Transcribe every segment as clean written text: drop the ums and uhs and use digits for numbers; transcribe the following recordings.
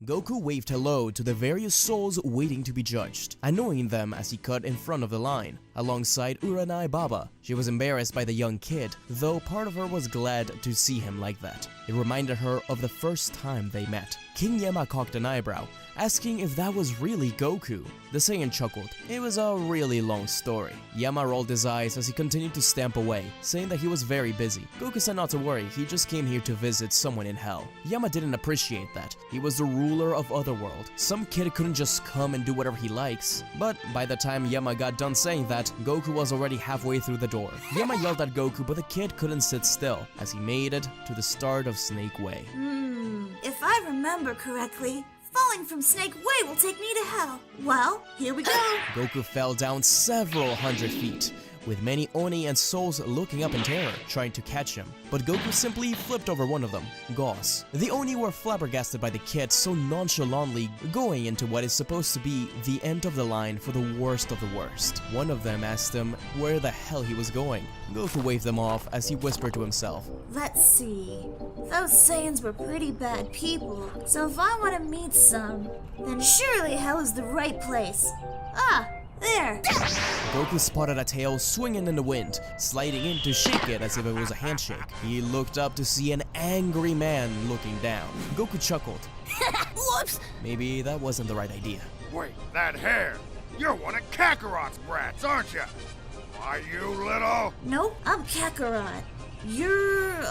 Goku waved hello to the various souls waiting to be judged, annoying them as he cut in front of the line, alongside Uranai Baba. She was embarrassed by the young kid, though part of her was glad to see him like that. It reminded her of the first time they met. King Yama cocked an eyebrow, asking if that was really Goku. The Saiyan chuckled. It was a really long story. Yama rolled his eyes as he continued to stamp away, saying that he was very busy. Goku said not to worry, he just came here to visit someone in hell. Yama didn't appreciate that. He was the ruler of Otherworld. Some kid couldn't just come and do whatever he likes. But by the time Yama got done saying that, Goku was already halfway through the door. Yama yelled at Goku, but the kid couldn't sit still as he made it to the start of Snake Way. If I remember correctly, falling from Snake Way will take me to hell. Well, here we go. Goku fell down several hundred feet, with many Oni and souls looking up in terror, trying to catch him. But Goku simply flipped over one of them, Gauss. The Oni were flabbergasted by the kid so nonchalantly going into what is supposed to be the end of the line for the worst of the worst. One of them asked him where the hell he was going. Goku waved them off as he whispered to himself, Let's see. Those Saiyans were pretty bad people, so if I want to meet some, then surely hell is the right place. Ah, there. Goku spotted a tail swinging in the wind, sliding in to shake it as if it was a handshake. He looked up to see an angry man looking down. Goku chuckled. Whoops! Maybe that wasn't the right idea. Wait, that hair! You're one of Kakarot's brats, aren't you? Are you little? Nope, I'm Kakarot. You're,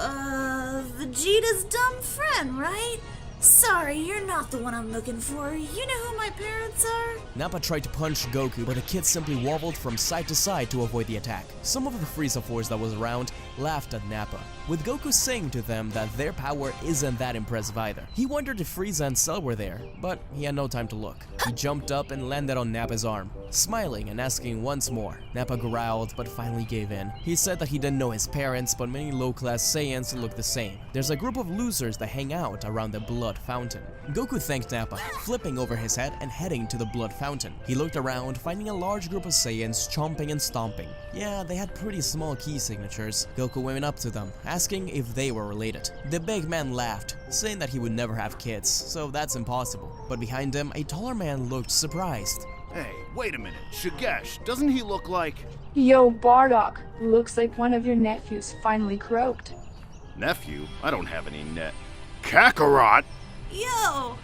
Vegeta's dumb friend, right? Sorry, you're not the one I'm looking for. You know who my parents are? Nappa tried to punch Goku, but the kid simply wobbled from side to side to avoid the attack. Some of the Frieza Force that was around laughed at Nappa, with Goku saying to them that their power isn't that impressive either. He wondered if Frieza and Cell were there, but he had no time to look. He jumped up and landed on Nappa's arm, smiling and asking once more. Nappa growled but finally gave in. He said that he didn't know his parents, but many low-class Saiyans look the same. There's a group of losers that hang out around the blood fountain. Goku thanked Nappa, flipping over his head and heading to the blood fountain. He looked around, finding a large group of Saiyans chomping and stomping. Yeah, they had pretty small key signatures. Goku went up to them, asking if they were related. The big man laughed, saying that he would never have kids, so that's impossible. But behind him, a taller man looked surprised. Hey, wait a minute. Shigesh, doesn't he look like... Yo, Bardock, looks like one of your nephews finally croaked. Nephew? I don't have any net. Kakarot? Yo!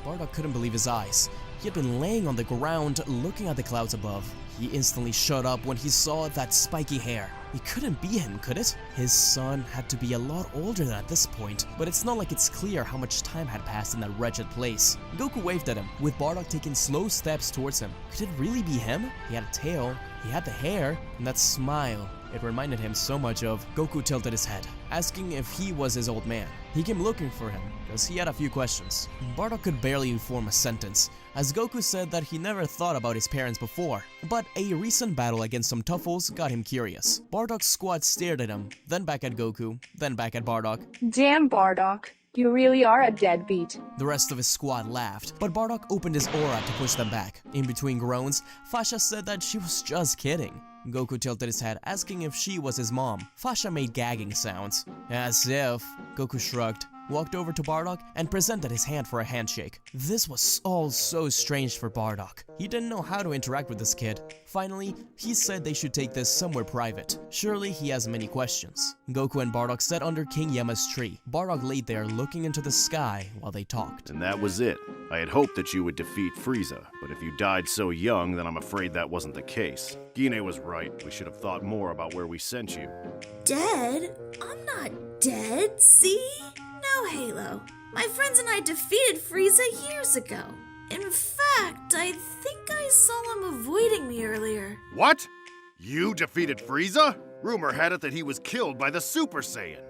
Bardock couldn't believe his eyes. He had been laying on the ground, looking at the clouds above. He instantly shut up when he saw that spiky hair. It couldn't be him, could it? His son had to be a lot older than at this point, but it's not like it's clear how much time had passed in that wretched place. Goku waved at him, with Bardock taking slow steps towards him. Could it really be him? He had a tail, he had the hair, and that smile. It reminded him so much of... Goku tilted his head, asking if he was his old man. He came looking for him, because he had a few questions. Bardock could barely form a sentence, as Goku said that he never thought about his parents before, but a recent battle against some Tuffles got him curious. Bardock's squad stared at him, then back at Goku, then back at Bardock. Damn, Bardock, you really are a deadbeat. The rest of his squad laughed, but Bardock opened his aura to push them back. In between groans, Fasha said that she was just kidding. Goku tilted his head, asking if she was his mom. Fasha made gagging sounds. As if. Goku shrugged, walked over to Bardock, and presented his hand for a handshake. This was all so strange for Bardock. He didn't know how to interact with this kid. Finally, he said they should take this somewhere private. Surely he has many questions. Goku and Bardock sat under King Yama's tree. Bardock laid there looking into the sky while they talked. And that was it. I had hoped that you would defeat Frieza, but if you died so young, then I'm afraid that wasn't the case. Gine was right. We should have thought more about where we sent you. Dead? I'm not dead, see? No, Halo. My friends and I defeated Frieza years ago. In fact, I think I saw him avoiding me earlier. What? You defeated Frieza? Rumor had it that he was killed by the Super Saiyan.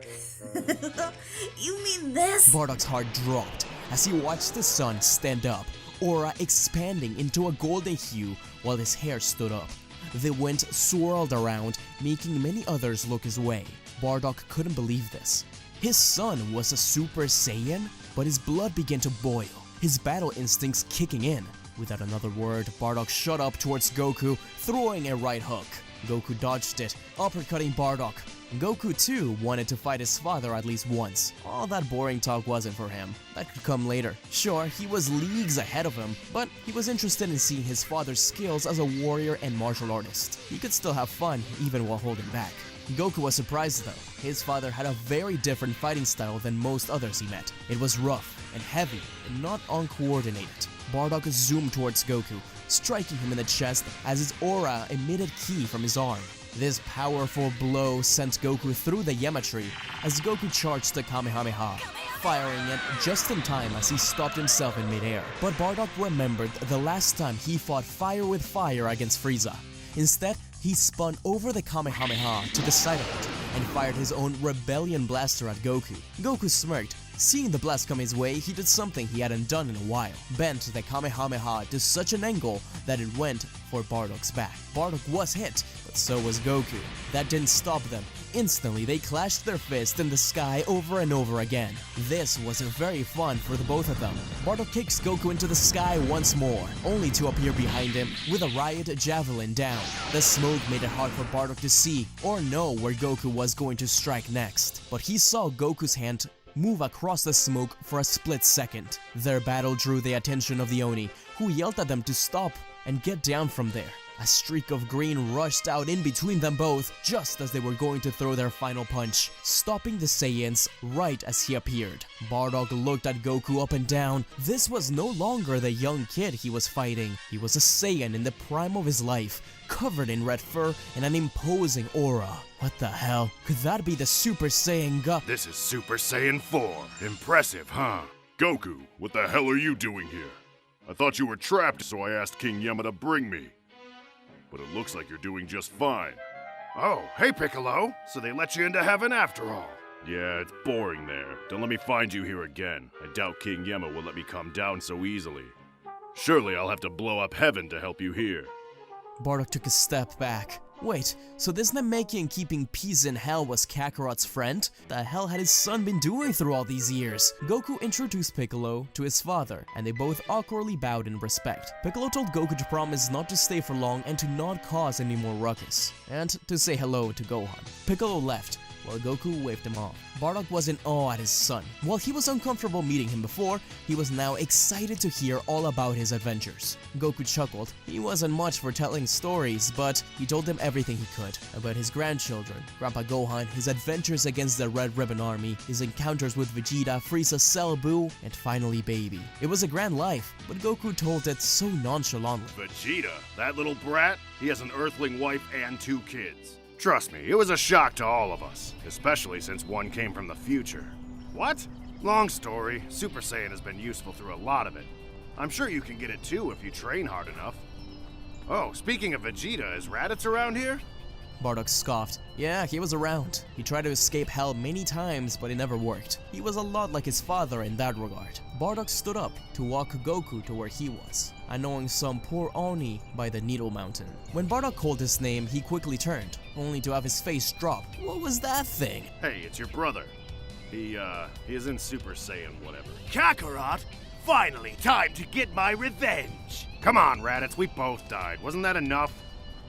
You mean this? Bardock's heart dropped as he watched the sun stand up, aura expanding into a golden hue while his hair stood up. The wind swirled around, making many others look his way. Bardock couldn't believe this. His son was a Super Saiyan, but his blood began to boil, his battle instincts kicking in. Without another word, Bardock shot up towards Goku, throwing a right hook. Goku dodged it, uppercutting Bardock. Goku too wanted to fight his father at least once. All that boring talk wasn't for him. That could come later. Sure, he was leagues ahead of him, but he was interested in seeing his father's skills as a warrior and martial artist. He could still have fun even while holding back. Goku was surprised though. His father had a very different fighting style than most others he met. It was rough and heavy and not uncoordinated. Bardock zoomed towards Goku, striking him in the chest as his aura emitted ki from his arm. This powerful blow sent Goku through the Yama tree as Goku charged the Kamehameha, firing it just in time as he stopped himself in midair. But Bardock remembered the last time he fought fire with fire against Frieza. Instead, he spun over the Kamehameha to the side of it and fired his own Rebellion Blaster at Goku. Goku smirked. Seeing the blast come his way, he did something he hadn't done in a while. Bent the Kamehameha to such an angle that it went for Bardock's back. Bardock was hit, but so was Goku. That didn't stop them. Instantly, they clashed their fists in the sky over and over again. This was very fun for the both of them. Bardock kicks Goku into the sky once more, only to appear behind him with a riot javelin down. The smoke made it hard for Bardock to see or know where Goku was going to strike next. But he saw Goku's hand move across the smoke for a split second. Their battle drew the attention of the Oni, who yelled at them to stop and get down from there. A streak of green rushed out in between them both just as they were going to throw their final punch, stopping the Saiyans right as he appeared. Bardock looked at Goku up and down. This was no longer the young kid he was fighting. He was a Saiyan in the prime of his life, covered in red fur and an imposing aura. What the hell? Could that be the Super Saiyan This is Super Saiyan 4. Impressive, huh? Goku, what the hell are you doing here? I thought you were trapped, so I asked King Yama to bring me. But it looks like you're doing just fine. Oh, hey Piccolo! So they let you into heaven after all. Yeah, it's boring there. Don't let me find you here again. I doubt King Yama will let me come down so easily. Surely I'll have to blow up heaven to help you here. Bardock took a step back. Wait, so this Namekian keeping peace in hell was Kakarot's friend? The hell had his son been doing through all these years? Goku introduced Piccolo to his father, and they both awkwardly bowed in respect. Piccolo told Goku to promise not to stay for long and to not cause any more ruckus, and to say hello to Gohan. Piccolo left, while Goku waved him off. Bardock was in awe at his son. While he was uncomfortable meeting him before, he was now excited to hear all about his adventures. Goku chuckled. He wasn't much for telling stories, but he told him everything he could about his grandchildren, Grandpa Gohan, his adventures against the Red Ribbon Army, his encounters with Vegeta, Frieza, Cell, Buu, and finally Baby. It was a grand life, but Goku told it so nonchalantly. Vegeta? That little brat? He has an Earthling wife and 2 kids. Trust me, it was a shock to all of us, especially since one came from the future. What? Long story. Super Saiyan has been useful through a lot of it. I'm sure you can get it too if you train hard enough. Oh, speaking of Vegeta, is Raditz around here? Bardock scoffed. Yeah, he was around. He tried to escape hell many times, but it never worked. He was a lot like his father in that regard. Bardock stood up to walk Goku to where he was, annoying some poor Oni by the Needle Mountain. When Bardock called his name, he quickly turned, only to have his face drop. What was that thing? Hey, it's your brother. He is in Super Saiyan whatever. Kakarot, finally time to get my revenge. Come on, Raditz, we both died. Wasn't that enough?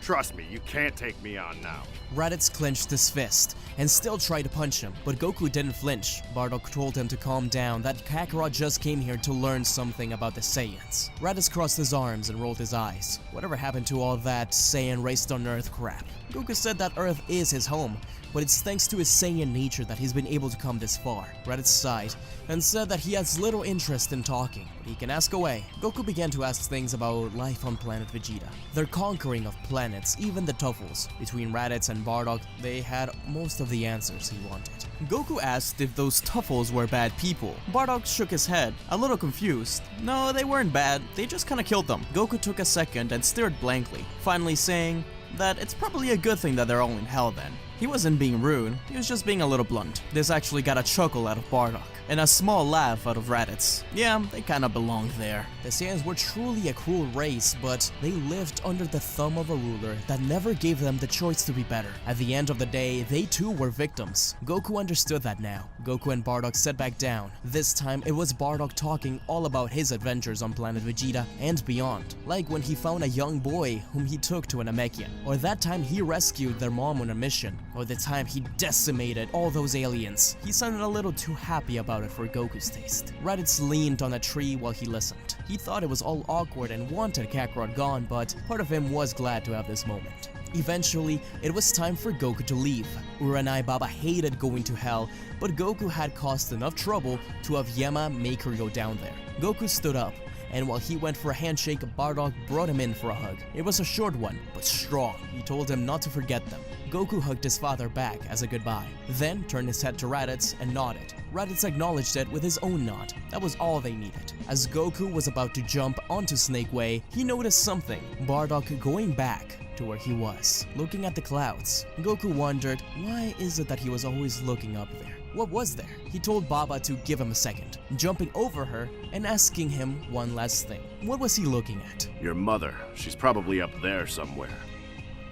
Trust me, you can't take me on now. Raditz clenched his fist and still tried to punch him, but Goku didn't flinch. Bardock told him to calm down, that Kakarot just came here to learn something about the Saiyans. Raditz crossed his arms and rolled his eyes. Whatever happened to all that Saiyan raised on Earth crap? Goku said that Earth is his home, but it's thanks to his Saiyan nature that he's been able to come this far. Raditz sighed and said that he has little interest in talking, but he can ask away. Goku began to ask things about life on planet Vegeta, their conquering of planets, even the Tuffles. Between Raditz and Bardock, they had most of the answers he wanted. Goku asked if those Tuffles were bad people. Bardock shook his head, a little confused. No, they weren't bad, they just kinda killed them. Goku took a second and stared blankly, finally saying that it's probably a good thing that they're all in hell then. He wasn't being rude, he was just being a little blunt. This actually got a chuckle out of Bardock, and a small laugh out of Raditz. Yeah, they kinda belonged there. The Saiyans were truly a cruel race, but they lived under the thumb of a ruler that never gave them the choice to be better. At the end of the day, they too were victims. Goku understood that now. Goku and Bardock sat back down. This time, it was Bardock talking all about his adventures on planet Vegeta and beyond. Like when he found a young boy whom he took to an Namekian, or that time he rescued their mom on a mission, or the time he decimated all those aliens. He sounded a little too happy about it for Goku's taste. Raditz leaned on a tree while he listened. He thought it was all awkward and wanted Kakarot gone, but part of him was glad to have this moment. Eventually, it was time for Goku to leave. Uranai Baba hated going to hell, but Goku had caused enough trouble to have Yama make her go down there. Goku stood up, and while he went for a handshake, Bardock brought him in for a hug. It was a short one, but strong. He told him not to forget them. Goku hugged his father back as a goodbye, then turned his head to Raditz and nodded. Raditz acknowledged it with his own nod. That was all they needed. As Goku was about to jump onto Snake Way, he noticed something. Bardock going back to where he was, looking at the clouds. Goku wondered, why is it that he was always looking up there? What was there? He told Baba to give him a second, jumping over her and asking him one last thing. What was he looking at? Your mother. She's probably up there somewhere.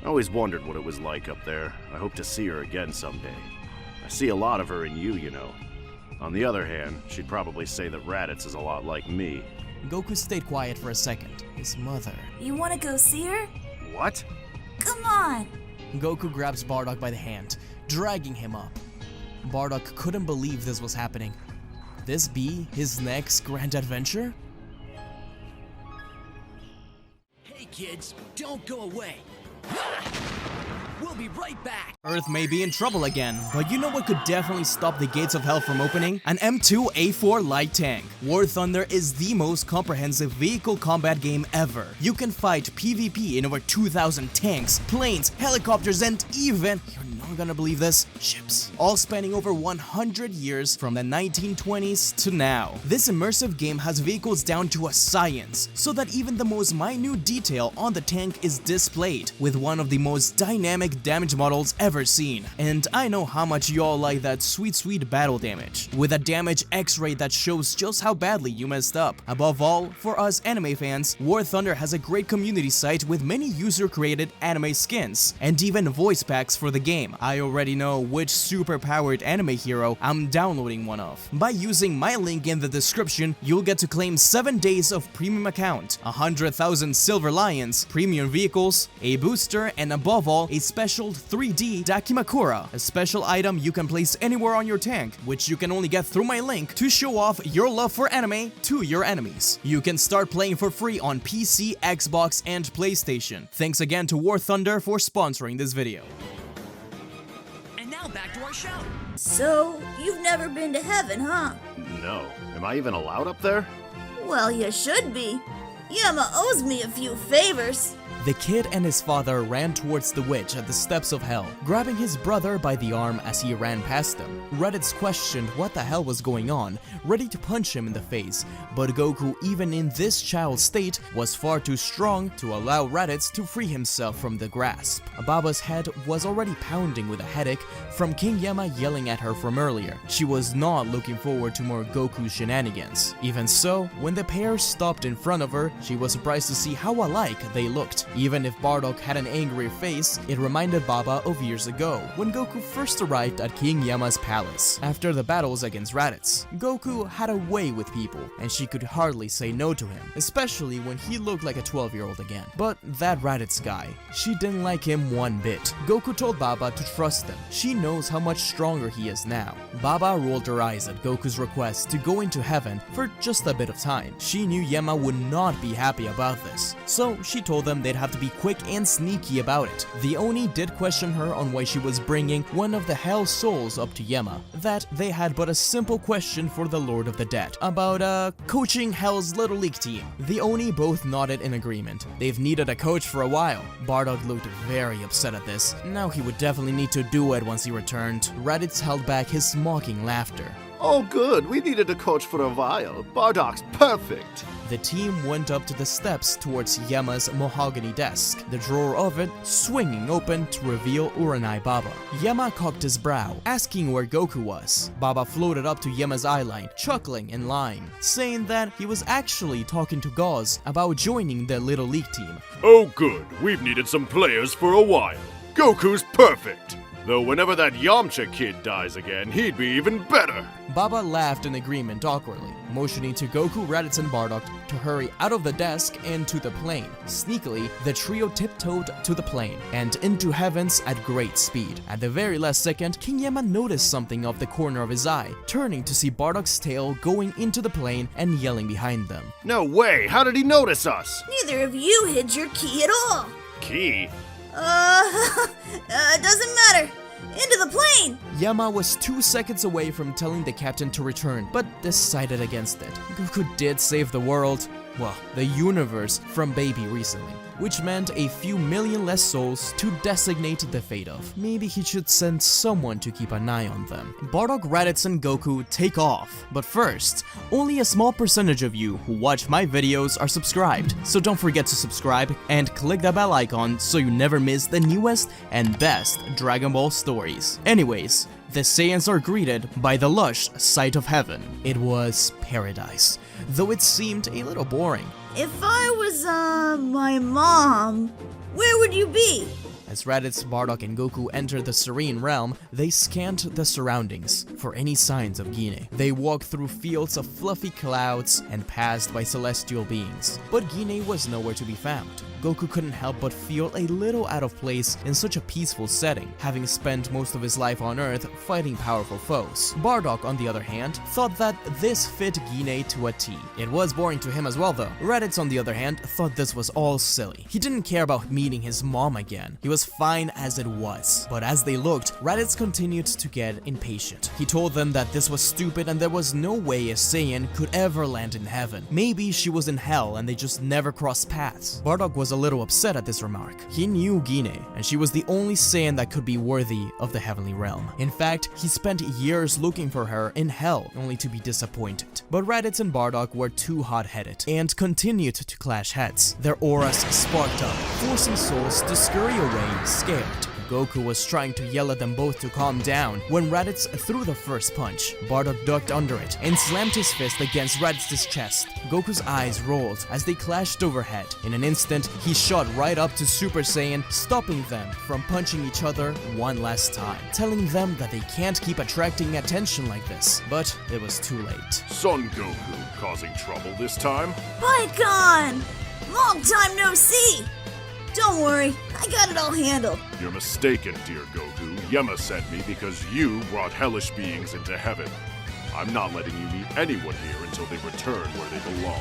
I always wondered what it was like up there. I hope to see her again someday. I see a lot of her in you, you know. On the other hand, she'd probably say that Raditz is a lot like me. Goku stayed quiet for a second. His mother. You wanna go see her? What? Come on! Goku grabs Bardock by the hand, dragging him up. Bardock couldn't believe this was happening. This be his next grand adventure? Hey kids, don't go away. We'll be right back. Earth may be in trouble again, but you know what could definitely stop the gates of hell from opening? An M2A4 light tank. War Thunder is the most comprehensive vehicle combat game ever. You can fight PvP in over 2,000 tanks, planes, helicopters, and even, you're not gonna believe this, ships. All spanning over 100 years from the 1920s to now. This immersive game has vehicles down to a science, so that even the most minute detail on the tank is displayed, with one of the most dynamic damage models ever seen. And I know how much y'all like that sweet battle damage, with a damage X-ray that shows just how badly you messed up. Above all, for us anime fans, War Thunder has a great community site with many user-created anime skins, and even voice packs for the game. I already know which super-powered anime hero I'm downloading one of. By using my link in the description, you'll get to claim 7 days of premium account, 100,000 silver lions, premium vehicles, a booster, and above all, a special 3D Dakimakura, a special item you can place anywhere on your tank, which you can only get through my link to show off your love for anime to your enemies. You can start playing for free on PC, Xbox, and PlayStation. Thanks again to War Thunder for sponsoring this video. And now back to our show. So, you've never been to heaven, huh? No. Am I even allowed up there? Well, you should be. Yama owes me a few favors. The kid and his father ran towards the witch at the steps of hell, grabbing his brother by the arm as he ran past them. Raditz questioned what the hell was going on, ready to punch him in the face, but Goku, even in this child state, was far too strong to allow Raditz to free himself from the grasp. Baba's head was already pounding with a headache from King Yama yelling at her from earlier. She was not looking forward to more Goku shenanigans. Even so, when the pair stopped in front of her, she was surprised to see how alike they looked. Even if Bardock had an angry face, it reminded Baba of years ago, when Goku first arrived at King Yama's palace. After the battles against Raditz, Goku had a way with people, and she could hardly say no to him, especially when he looked like a 12-year-old again. But that Raditz guy, she didn't like him one bit. Goku told Baba to trust him. She knows how much stronger he is now. Baba rolled her eyes at Goku's request to go into heaven for just a bit of time. She knew Yama would not be happy about this, so she told them they'd have to be quick and sneaky about it. The Oni did question her on why she was bringing one of the Hell Souls up to Yama, that they had but a simple question for the Lord of the Dead, about coaching Hell's Little League team. The Oni both nodded in agreement. They've needed a coach for a while. Bardock looked very upset at this. Now he would definitely need to do it once he returned. Raditz held back his mocking laughter. Oh good, we needed a coach for a while. Bardock's perfect. The team went up to the steps towards Yama's mahogany desk, the drawer of it swinging open to reveal Uranai Baba. Yama cocked his brow, asking where Goku was. Baba floated up to Yama's eyeline, chuckling and lying, saying that he was actually talking to Gauze about joining the Little League team. Oh good, we've needed some players for a while. Goku's perfect. Though whenever that Yamcha kid dies again, he'd be even better. Baba laughed in agreement awkwardly, motioning to Goku, Raditz, and Bardock to hurry out of the desk and to the plane. Sneakily, the trio tiptoed to the plane and into heavens at great speed. At the very last second, King Yama noticed something off the corner of his eye, turning to see Bardock's tail going into the plane and yelling behind them. No way, how did he notice us? Neither of you hid your key at all. Key? Doesn't matter. Into the plane! Yama was 2 seconds away from telling the captain to return, but decided against it. Goku did save the world, well, the universe, from Baby recently, which meant a few million less souls to designate the fate of. Maybe he should send someone to keep an eye on them. Bardock, Raditz, and Goku take off, but first, only a small percentage of you who watch my videos are subscribed, so don't forget to subscribe and click the bell icon so you never miss the newest and best Dragon Ball stories. Anyways, the Saiyans are greeted by the lush sight of heaven. It was paradise, though it seemed a little boring. If I was, my mom, where would you be? As Raditz, Bardock, and Goku entered the serene realm, they scanned the surroundings for any signs of Gine. They walked through fields of fluffy clouds and passed by celestial beings, but Gine was nowhere to be found. Goku couldn't help but feel a little out of place in such a peaceful setting, having spent most of his life on Earth fighting powerful foes. Bardock, on the other hand, thought that this fit Gine to a T. It was boring to him as well though. Raditz, on the other hand, thought this was all silly. He didn't care about meeting his mom again. He was fine as it was. But as they looked, Raditz continued to get impatient. He told them that this was stupid and there was no way a Saiyan could ever land in heaven. Maybe she was in hell and they just never crossed paths. Bardock was a little upset at this remark. He knew Gine, and she was the only Saiyan that could be worthy of the heavenly realm. In fact, he spent years looking for her in hell, only to be disappointed. But Raditz and Bardock were too hot-headed, and continued to clash heads. Their auras sparked up, forcing souls to scurry away, scared. Goku was trying to yell at them both to calm down when Raditz threw the first punch. Bardock ducked under it and slammed his fist against Raditz's chest. Goku's eyes rolled as they clashed overhead. In an instant, he shot right up to Super Saiyan, stopping them from punching each other one last time, telling them that they can't keep attracting attention like this. But it was too late. Son Goku causing trouble this time? Pycon! Long time no see! Don't worry, I got it all handled. You're mistaken, dear Goku. Yama sent me because you brought hellish beings into heaven. I'm not letting you meet anyone here until they return where they belong.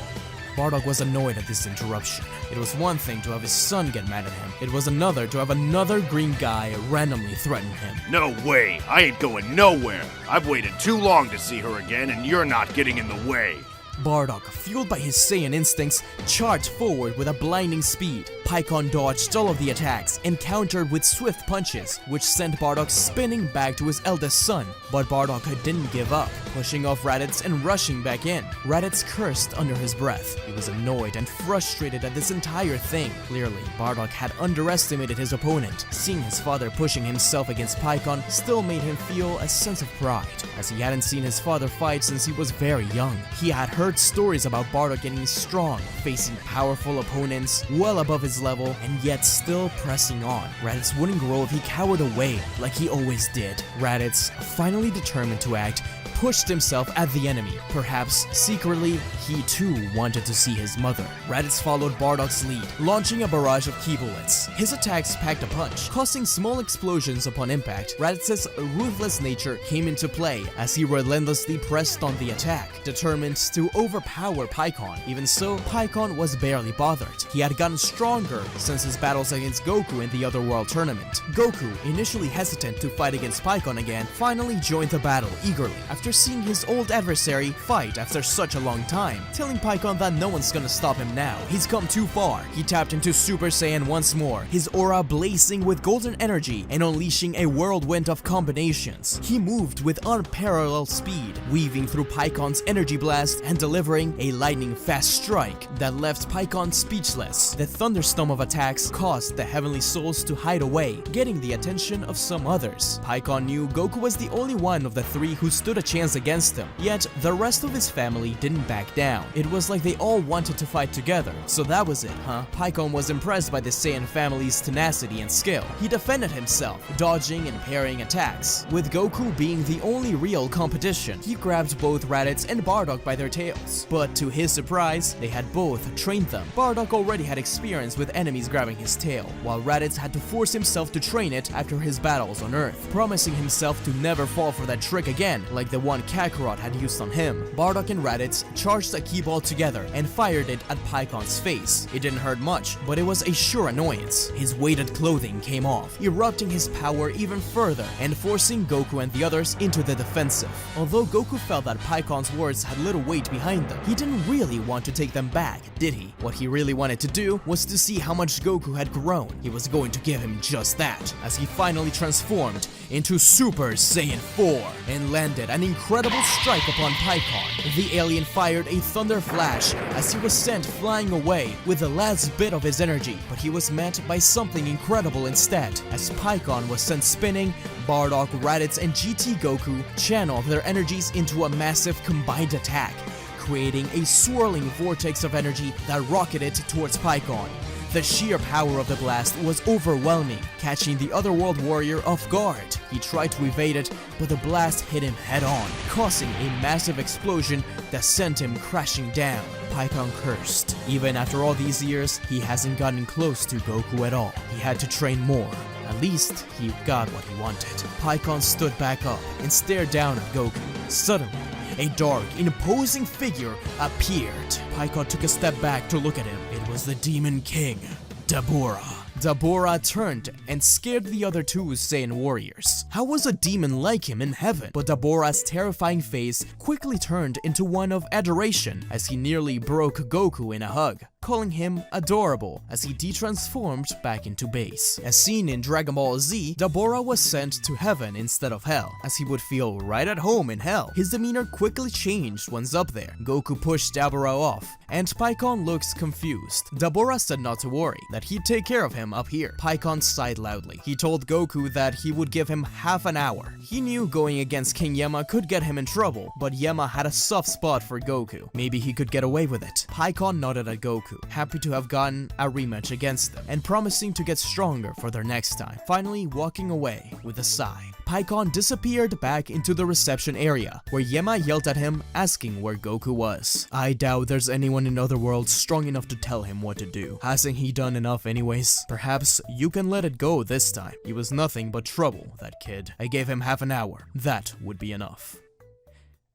Bardock was annoyed at this interruption. It was one thing to have his son get mad at him. It was another to have another green guy randomly threaten him. No way, I ain't going nowhere. I've waited too long to see her again, and you're not getting in the way. Bardock, fueled by his Saiyan instincts, charged forward with a blinding speed. Pycon dodged all of the attacks and countered with swift punches, which sent Bardock spinning back to his eldest son. But Bardock didn't give up, pushing off Raditz and rushing back in. Raditz cursed under his breath. He was annoyed and frustrated at this entire thing. Clearly, Bardock had underestimated his opponent. Seeing his father pushing himself against Pycon still made him feel a sense of pride, as he hadn't seen his father fight since he was very young. He had heard stories about Bardock getting strong, facing powerful opponents well above his level, and yet still pressing on. Raditz wouldn't grow if he cowered away like he always did. Raditz, finally determined to act, pushed himself at the enemy. Perhaps secretly, he too wanted to see his mother. Raditz followed Bardock's lead, launching a barrage of ki bullets. His attacks packed a punch, causing small explosions upon impact. Raditz's ruthless nature came into play as he relentlessly pressed on the attack, determined to overpower Pycon. Even so, Pycon was barely bothered. He had gotten stronger since his battles against Goku in the Otherworld tournament. Goku, initially hesitant to fight against Pycon again, finally joined the battle eagerly. After seeing his old adversary fight after such a long time, telling Pikkon that no one's gonna stop him now. He's come too far. He tapped into Super Saiyan once more, his aura blazing with golden energy and unleashing a whirlwind of combinations. He moved with unparalleled speed, weaving through Pikkon's energy blast and delivering a lightning-fast strike that left Pikkon speechless. The thunderstorm of attacks caused the Heavenly Souls to hide away, getting the attention of some others. Pikkon knew Goku was the only one of the three who stood a chance against him, yet the rest of his family didn't back down. It was like they all wanted to fight together, so that was it, huh? Pikkon was impressed by the Saiyan family's tenacity and skill. He defended himself, dodging and parrying attacks. With Goku being the only real competition, he grabbed both Raditz and Bardock by their tails. But to his surprise, they had both trained them. Bardock already had experience with enemies grabbing his tail, while Raditz had to force himself to train it after his battles on Earth, promising himself to never fall for that trick again, like the one Kakarot had used on him. Bardock and Raditz charged a key ball together and fired it at Pikkon's face. It didn't hurt much, but it was a sure annoyance. His weighted clothing came off, erupting his power even further and forcing Goku and the others into the defensive. Although Goku felt that Pikkon's words had little weight behind them, he didn't really want to take them back, did he? What he really wanted to do was to see how much Goku had grown. He was going to give him just that, as he finally transformed into Super Saiyan 4 and landed an incredible strike upon Pikkon. The alien fired a thunder flash as he was sent flying away with the last bit of his energy, but he was met by something incredible instead. As Pikkon was sent spinning, Bardock, Raditz, and GT Goku channeled their energies into a massive combined attack, creating a swirling vortex of energy that rocketed towards Pikkon. The sheer power of the blast was overwhelming, catching the Otherworld warrior off guard. He tried to evade it, but the blast hit him head-on, causing a massive explosion that sent him crashing down. Pikkon cursed. Even after all these years, he hasn't gotten close to Goku at all. He had to train more. At least, he got what he wanted. Pikkon stood back up and stared down at Goku. Suddenly, a dark, imposing figure appeared. Pikkon took a step back to look at him. It was the Demon King, Dabura. Dabura turned and scared the other two Saiyan warriors. How was a demon like him in heaven? But Dabura's terrifying face quickly turned into one of adoration as he nearly broke Goku in a hug, calling him adorable as he de-transformed back into base. As seen in Dragon Ball Z, Dabura was sent to heaven instead of hell, as he would feel right at home in hell. His demeanor quickly changed once up there. Goku pushed Dabura off, and Pikkon looks confused. Dabura said not to worry, that he'd take care of him up here. Pikkon sighed loudly. He told Goku that he would give him half an hour. He knew going against King Yama could get him in trouble, but Yama had a soft spot for Goku. Maybe he could get away with it. Pikkon nodded at Goku, happy to have gotten a rematch against them, and promising to get stronger for their next time, finally walking away with a sigh. Pikkon disappeared back into the reception area, where Yama yelled at him, asking where Goku was. I doubt there's anyone in Otherworld strong enough to tell him what to do. Hasn't he done enough anyways? Perhaps you can let it go this time. He was nothing but trouble, that kid. I gave him half an hour. That would be enough.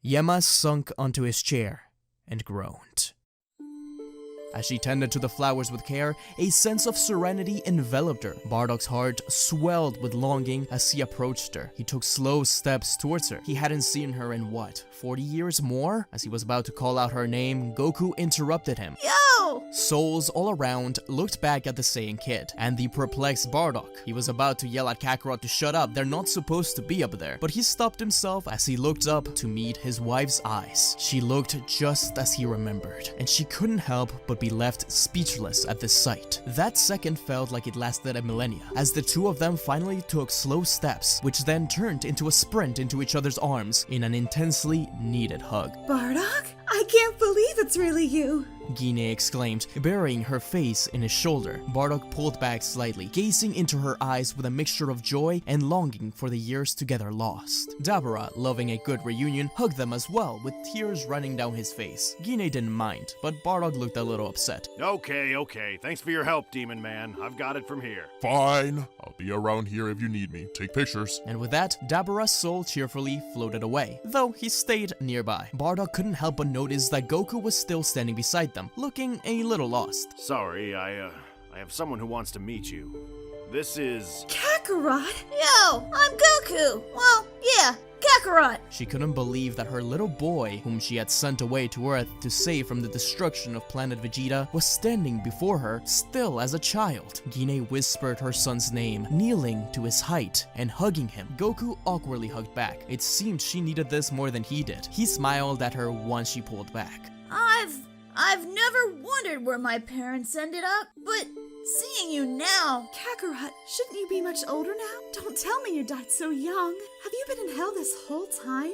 Yama sunk onto his chair and groaned. As she tended to the flowers with care, a sense of serenity enveloped her. Bardock's heart swelled with longing as he approached her. He took slow steps towards her. He hadn't seen her in what, 40 years more? As he was about to call out her name, Goku interrupted him. Yo! Souls all around looked back at the Saiyan kid and the perplexed Bardock. He was about to yell at Kakarot to shut up, they're not supposed to be up there. But he stopped himself as he looked up to meet his wife's eyes. She looked just as he remembered, and she couldn't help but be left speechless at the sight. That second felt like it lasted a millennia, as the two of them finally took slow steps, which then turned into a sprint into each other's arms in an intensely needed hug. Bardock? I can't believe it's really you! Gine exclaimed, burying her face in his shoulder. Bardock pulled back slightly, gazing into her eyes with a mixture of joy and longing for the years together lost. Dabura, loving a good reunion, hugged them as well, with tears running down his face. Gine didn't mind, but Bardock looked a little upset. Okay. Thanks for your help, Demon Man. I've got it from here. Fine. I'll be around here if you need me. Take pictures. And with that, Dabura's soul cheerfully floated away, though he stayed nearby. Bardock couldn't help but notice that Goku was still standing beside them, looking a little lost. Sorry, I have someone who wants to meet you. This is... Kakarot? Yo, I'm Goku! Well, yeah, Kakarot! She couldn't believe that her little boy, whom she had sent away to Earth to save from the destruction of planet Vegeta, was standing before her, still as a child. Gine whispered her son's name, kneeling to his height and hugging him. Goku awkwardly hugged back. It seemed she needed this more than he did. He smiled at her once she pulled back. I've never wondered where my parents ended up, but seeing you now... Kakarot, shouldn't you be much older now? Don't tell me you died so young. Have you been in hell this whole time?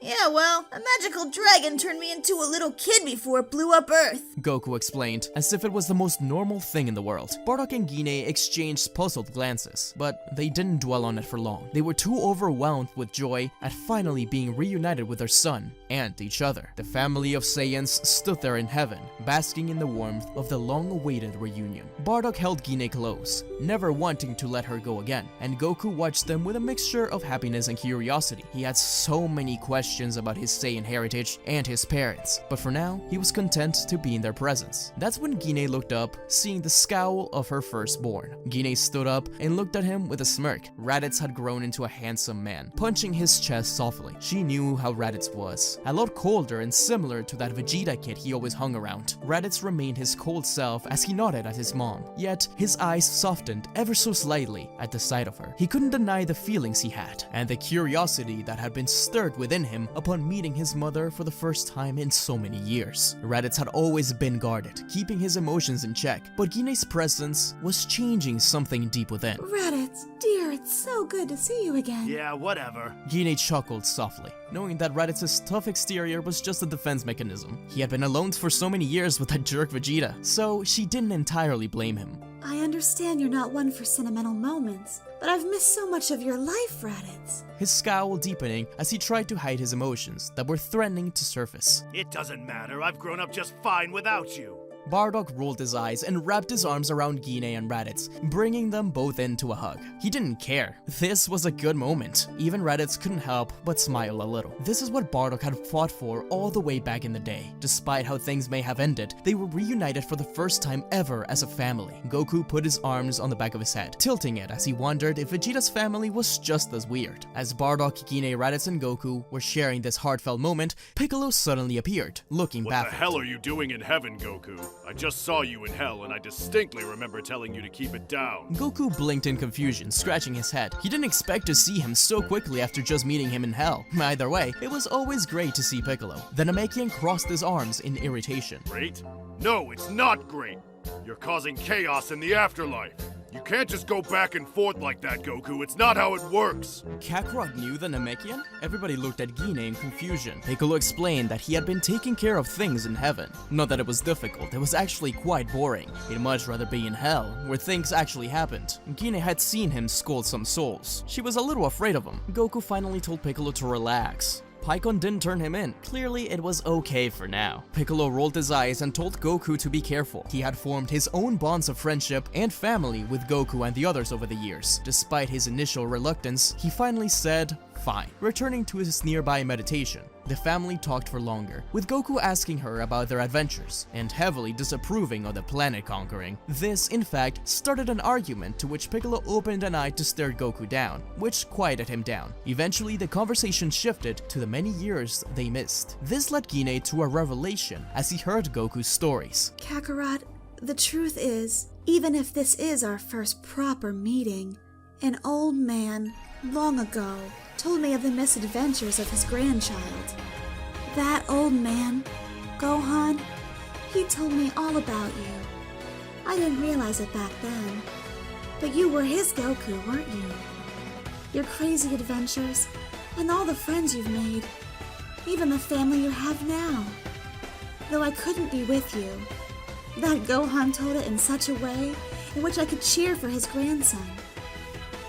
Yeah, well, a magical dragon turned me into a little kid before it blew up Earth. Goku explained, as if it was the most normal thing in the world. Bardock and Gine exchanged puzzled glances, but they didn't dwell on it for long. They were too overwhelmed with joy at finally being reunited with their son and each other. The family of Saiyans stood there in heaven, basking in the warmth of the long-awaited reunion. Bardock held Gine close, never wanting to let her go again, and Goku watched them with a mixture of happiness and curiosity. He had so many questions about his Saiyan heritage and his parents, but for now, he was content to be in their presence. That's when Gine looked up, seeing the scowl of her firstborn. Gine stood up and looked at him with a smirk. Raditz had grown into a handsome man, punching his chest softly. She knew how Raditz was, a lot colder and similar to that Vegeta kid he always hung around. Raditz remained his cold self as he nodded at his mom, yet his eyes softened ever so slightly at the sight of her. He couldn't deny the feelings he had, and the curiosity that had been stirred within him upon meeting his mother for the first time in so many years. Raditz had always been guarded, keeping his emotions in check, but Gine's presence was changing something deep within. Raditz, dear, it's so good to see you again. Yeah, whatever. Gine chuckled softly, knowing that Raditz's tough exterior was just a defense mechanism. He had been alone for so many years with that jerk Vegeta, so she didn't entirely blame him. I understand you're not one for sentimental moments, but I've missed so much of your life, Raditz. His scowl deepening as he tried to hide his emotions that were threatening to surface. It doesn't matter. I've grown up just fine without you. Bardock rolled his eyes and wrapped his arms around Gine and Raditz, bringing them both into a hug. He didn't care. This was a good moment. Even Raditz couldn't help but smile a little. This is what Bardock had fought for all the way back in the day. Despite how things may have ended, they were reunited for the first time ever as a family. Goku put his arms on the back of his head, tilting it as he wondered if Vegeta's family was just as weird. As Bardock, Gine, Raditz, and Goku were sharing this heartfelt moment, Piccolo suddenly appeared, looking baffled. What the hell are you doing in heaven, Goku? I just saw you in hell, and I distinctly remember telling you to keep it down. Goku blinked in confusion, scratching his head. He didn't expect to see him so quickly after just meeting him in hell. Either way, it was always great to see Piccolo. The Namekian crossed his arms in irritation. Great? No, it's not great. You're causing chaos in the afterlife. You can't just go back and forth like that, Goku. It's not how it works. Kakarot knew the Namekian? Everybody looked at Gine in confusion. Piccolo explained that he had been taking care of things in heaven. Not that it was difficult, it was actually quite boring. He'd much rather be in hell, where things actually happened. Gine had seen him scold some souls. She was a little afraid of him. Goku finally told Piccolo to relax. Pikkon didn't turn him in. Clearly, it was okay for now. Piccolo rolled his eyes and told Goku to be careful. He had formed his own bonds of friendship and family with Goku and the others over the years. Despite his initial reluctance, he finally said, fine. Returning to his nearby meditation, the family talked for longer, with Goku asking her about their adventures and heavily disapproving of the planet conquering. This, in fact, started an argument to which Piccolo opened an eye to stare Goku down, which quieted him down. Eventually, the conversation shifted to the many years they missed. This led Gine to a revelation as he heard Goku's stories. Kakarot, the truth is, even if this is our first proper meeting, an old man, long ago, told me of the misadventures of his grandchild. That old man, Gohan, he told me all about you. I didn't realize it back then, but you were his Goku, weren't you? Your crazy adventures, and all the friends you've made, even the family you have now. Though I couldn't be with you, that Gohan told it in such a way in which I could cheer for his grandson.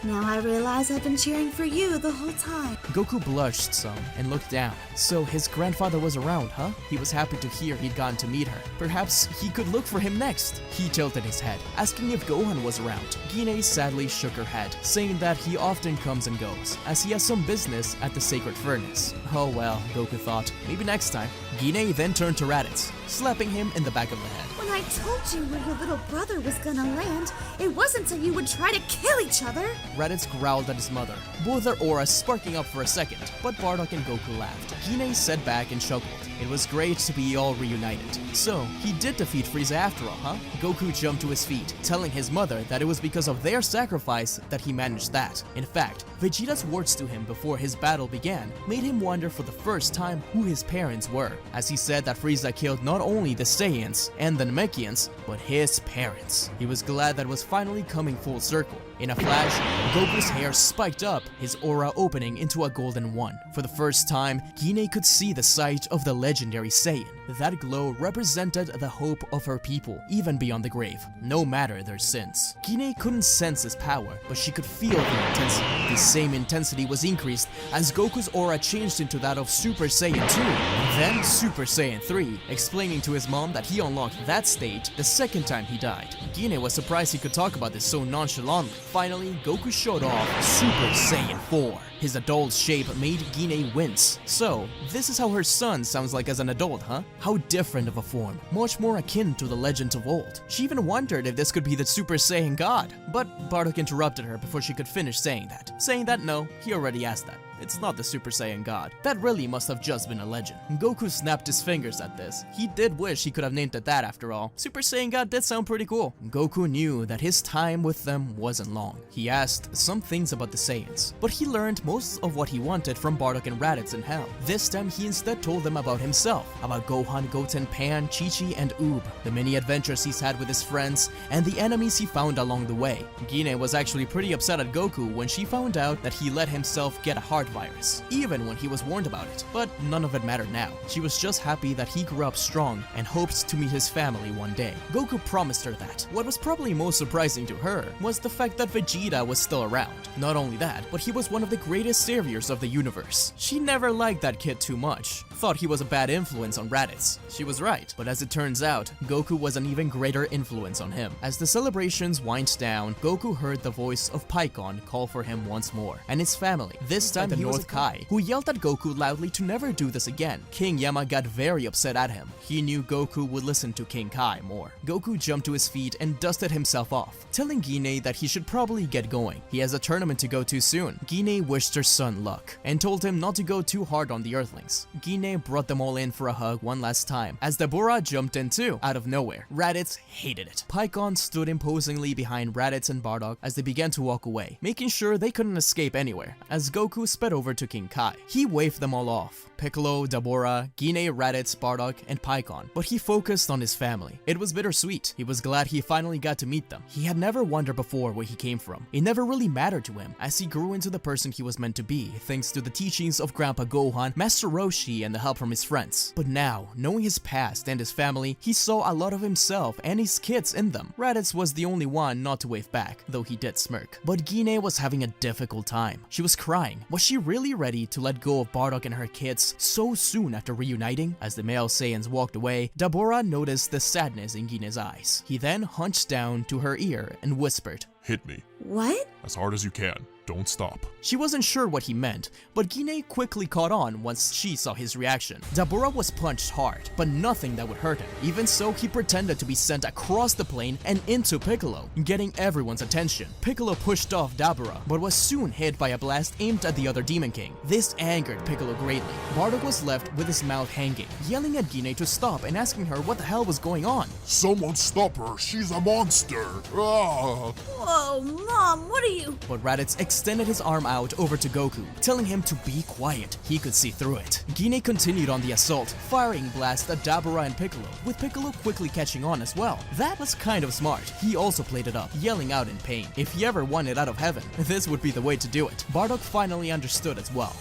Now I realize I've been cheering for you the whole time. Goku blushed some and looked down. So his grandfather was around, huh? He was happy to hear he'd gotten to meet her. Perhaps he could look for him next. He tilted his head, asking if Gohan was around. Gine sadly shook her head, saying that he often comes and goes, as he has some business at the Sacred Furnace. Oh well, Goku thought, maybe next time. Gine then turned to Raditz, slapping him in the back of the head. When I told you where your little brother was gonna land, it wasn't so you would try to kill each other. Raditz growled at his mother, both their auras sparking up for a second, but Bardock and Goku laughed. Gine sat back and chuckled. It was great to be all reunited. So, he did defeat Frieza after all, huh? Goku jumped to his feet, telling his mother that it was because of their sacrifice that he managed that. In fact, Vegeta's words to him before his battle began made him wonder for the first time who his parents were, as he said that Frieza killed not only the Saiyans and the Namekians, but his parents. He was glad that it was finally coming full circle. In a flash, Goku's hair spiked up, his aura opening into a golden one. For the first time, Gine could see the sight of the legendary Saiyan. That glow represented the hope of her people, even beyond the grave, no matter their sins. Gine couldn't sense his power, but she could feel the intensity. The same intensity was increased as Goku's aura changed into that of Super Saiyan 2, and then Super Saiyan 3, explaining to his mom that he unlocked that state the second time he died. Gine was surprised he could talk about this so nonchalantly. Finally, Goku showed off Super Saiyan 4. His adult shape made Gine wince. So, this is how her son sounds like as an adult, huh? How different of a form, much more akin to the legends of old. She even wondered if this could be the Super Saiyan God. But Bardock interrupted her before she could finish saying that. No, he already asked that. It's not the Super Saiyan God. That really must have just been a legend. Goku snapped his fingers at this. He did wish he could have named it that after all. Super Saiyan God did sound pretty cool. Goku knew that his time with them wasn't long. He asked some things about the Saiyans, but he learned most of what he wanted from Bardock and Raditz in Hell. This time he instead told them about himself, about Gohan, Goten, Pan, Chi-Chi, and Oob, the many adventures he's had with his friends, and the enemies he found along the way. Gine was actually pretty upset at Goku when she found out that he let himself get a heart virus, even when he was warned about it. But none of it mattered now. She was just happy that he grew up strong and hoped to meet his family one day. Goku promised her that. What was probably most surprising to her was the fact that Vegeta was still around. Not only that, but he was one of the greatest saviors of the universe. She never liked that kid too much, thought he was a bad influence on Raditz. She was right, but as it turns out, Goku was an even greater influence on him. As the celebrations wind down, Goku heard the voice of Pikkon call for him once more, and his family, this time the North Kai, who yelled at Goku loudly to never do this again. King Yama got very upset at him. He knew Goku would listen to King Kai more. Goku jumped to his feet and dusted himself off, telling Gine that he should probably get going. He has a tournament to go to soon. Gine wished her son luck, and told him not to go too hard on the Earthlings. Gine brought them all in for a hug one last time, as Deborah jumped in too, out of nowhere. Raditz hated it. Pikkon stood imposingly behind Raditz and Bardock as they began to walk away, making sure they couldn't escape anywhere, as Goku sped over to King Kai. He waved them all off. Piccolo, Deborah, Gine, Raditz, Bardock, and Pikkon, but he focused on his family. It was bittersweet. He was glad he finally got to meet them. He had never wondered before where he came from. It never really mattered to him, as he grew into the person he was meant to be, thanks to the teachings of Grandpa Gohan, Master Roshi, and the help from his friends. But now, knowing his past and his family, he saw a lot of himself and his kids in them. Raditz was the only one not to wave back, though he did smirk. But Gine was having a difficult time. She was crying. Was she really ready to let go of Bardock and her kids so soon after reuniting? As the male Saiyans walked away, Deborah noticed the sadness in Gine's eyes. He then hunched down to her ear and whispered, "Hit me. What? As hard as you can. Don't stop." She wasn't sure what he meant, but Gine quickly caught on once she saw his reaction. Deborah was punched hard, but nothing that would hurt him. Even so, he pretended to be sent across the plane and into Piccolo, getting everyone's attention. Piccolo pushed off Deborah, but was soon hit by a blast aimed at the other Demon King. This angered Piccolo greatly. Bardock was left with his mouth hanging, yelling at Gine to stop and asking her what the hell was going on. "Someone stop her. She's a monster." Ah. Whoa, Mom, what are you? But Raditz extended his arm out over to Goku, telling him to be quiet. He could see through it. Gine continued on the assault, firing blasts at Deborah and Piccolo, with Piccolo quickly catching on as well. That was kind of smart. He also played it up, yelling out in pain. If he ever wanted out of heaven, this would be the way to do it. Bardock finally understood as well.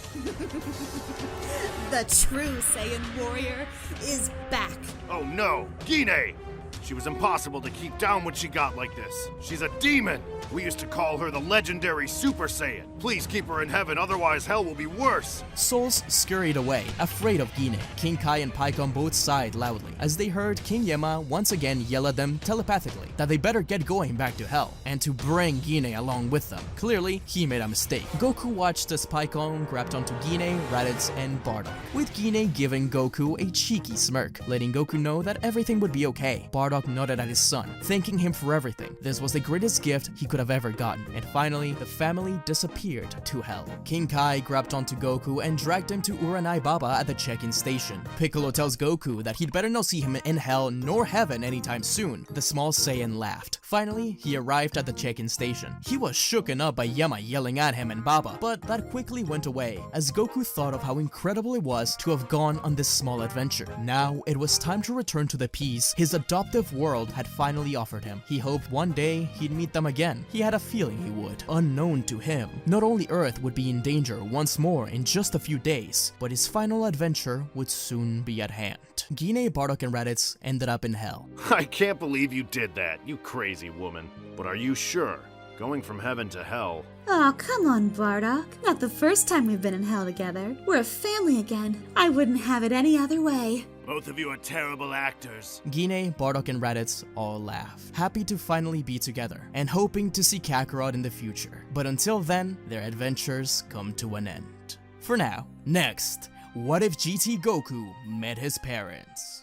The true Saiyan warrior is back. Oh no, Gine! She was impossible to keep down when she got like this. She's a demon! We used to call her the legendary Super Saiyan. Please keep her in heaven, otherwise hell will be worse. Souls scurried away, afraid of Gine. King Kai and Pikkon both sighed loudly, as they heard King Yama once again yell at them telepathically that they better get going back to hell, and to bring Gine along with them. Clearly, he made a mistake. Goku watched as Pikkon grabbed onto Gine, Raditz, and Bardock, with Gine giving Goku a cheeky smirk, letting Goku know that everything would be okay. Bardock nodded at his son, thanking him for everything. This was the greatest gift he could have ever gotten. And finally, the family disappeared to hell. King Kai grabbed onto Goku and dragged him to Uranai Baba at the check-in station. Piccolo tells Goku that he'd better not see him in hell nor heaven anytime soon. The small Saiyan laughed. Finally, he arrived at the check-in station. He was shooken up by Yama yelling at him and Baba, but that quickly went away as Goku thought of how incredible it was to have gone on this small adventure. Now, it was time to return to the peace his adoptive world had finally offered him. He hoped one day he'd meet them again. He had a feeling he would. Unknown to him, not only Earth would be in danger once more in just a few days, but his final adventure would soon be at hand. Gine, Bardock, and Raditz ended up in hell. I can't believe you did that, you crazy woman. But are you sure? Going from heaven to hell... Oh, come on, Bardock. Not the first time we've been in hell together. We're a family again. I wouldn't have it any other way. Both of you are terrible actors. Gine, Bardock, and Raditz all laughed, happy to finally be together, and hoping to see Kakarot in the future. But until then, their adventures come to an end. For now. Next, what if GT Goku met his parents?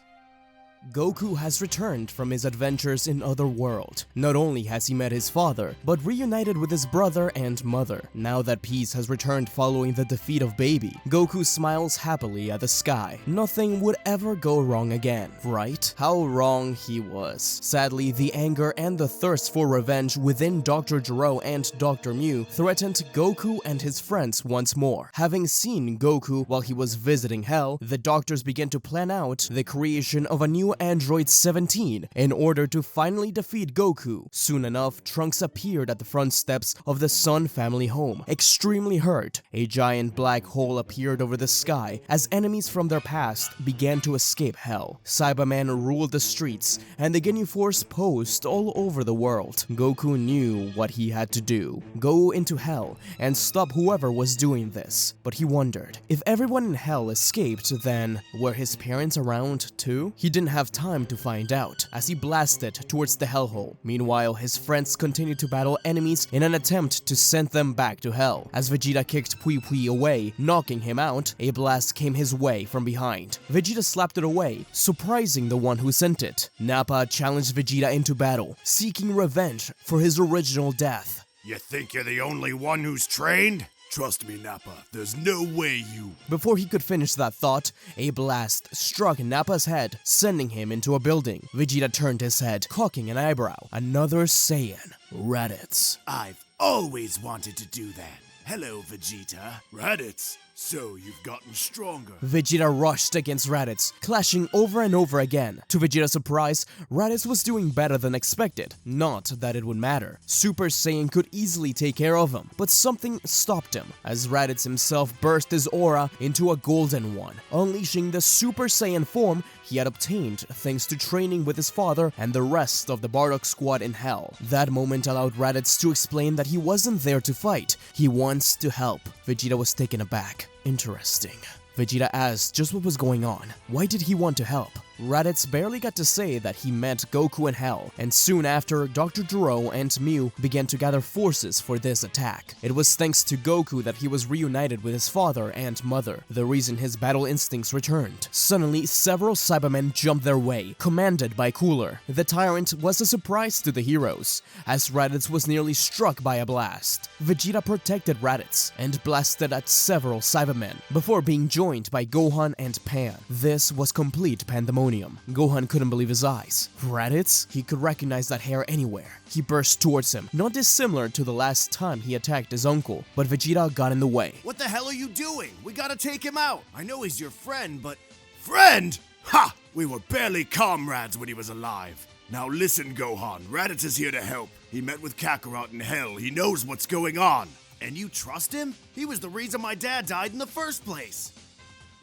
Goku has returned from his adventures in Otherworld. Not only has he met his father, but reunited with his brother and mother. Now that peace has returned following the defeat of Baby, Goku smiles happily at the sky. Nothing would ever go wrong again, right? How wrong he was. Sadly, the anger and the thirst for revenge within Dr. Gero and Dr. Mew threatened Goku and his friends once more. Having seen Goku while he was visiting Hell, the doctors began to plan out the creation of a new Android 17 in order to finally defeat Goku. Soon enough, Trunks appeared at the front steps of the Sun family home. Extremely hurt, a giant black hole appeared over the sky as enemies from their past began to escape Hell. Cyberman ruled the streets, and the Ginyu Force posed all over the world. Goku knew what he had to do: go into Hell and stop whoever was doing this. But he wondered, if everyone in Hell escaped, then were his parents around too? He didn't have time to find out as he blasted towards the hellhole. Meanwhile, his friends continued to battle enemies in an attempt to send them back to Hell. As Vegeta kicked Pui Pui away, knocking him out, a blast came his way from behind. Vegeta slapped it away, surprising the one who sent it. Nappa challenged Vegeta into battle, seeking revenge for his original death. You think you're the only one who's trained? Trust me, Nappa, there's no way you... Before he could finish that thought, a blast struck Nappa's head, sending him into a building. Vegeta turned his head, cocking an eyebrow. Another Saiyan, Raditz. I've always wanted to do that. Hello, Vegeta. Raditz, so you've gotten stronger. Vegeta rushed against Raditz, clashing over and over again. To Vegeta's surprise, Raditz was doing better than expected. Not that it would matter. Super Saiyan could easily take care of him, but something stopped him, as Raditz himself burst his aura into a golden one, unleashing the Super Saiyan form he had obtained thanks to training with his father and the rest of the Bardock squad in Hell. That moment allowed Raditz to explain that he wasn't there to fight, he wants to help. Vegeta was taken aback. Interesting. Vegeta asked just what was going on. Why did he want to help? Raditz barely got to say that he met Goku in Hell, and soon after, Dr. Gero and Mew began to gather forces for this attack. It was thanks to Goku that he was reunited with his father and mother, the reason his battle instincts returned. Suddenly, several Cybermen jumped their way, commanded by Cooler. The tyrant was a surprise to the heroes, as Raditz was nearly struck by a blast. Vegeta protected Raditz and blasted at several Cybermen, before being joined by Gohan and Pan. This was complete pandemonium. Gohan couldn't believe his eyes. Raditz? He could recognize that hair anywhere. He burst towards him, not dissimilar to the last time he attacked his uncle, but Vegeta got in the way. What the hell are you doing? We gotta take him out. I know he's your friend, but... Friend? Ha! We were barely comrades when he was alive. Now listen, Gohan. Raditz is here to help. He met with Kakarot in Hell. He knows what's going on. And you trust him? He was the reason my dad died in the first place.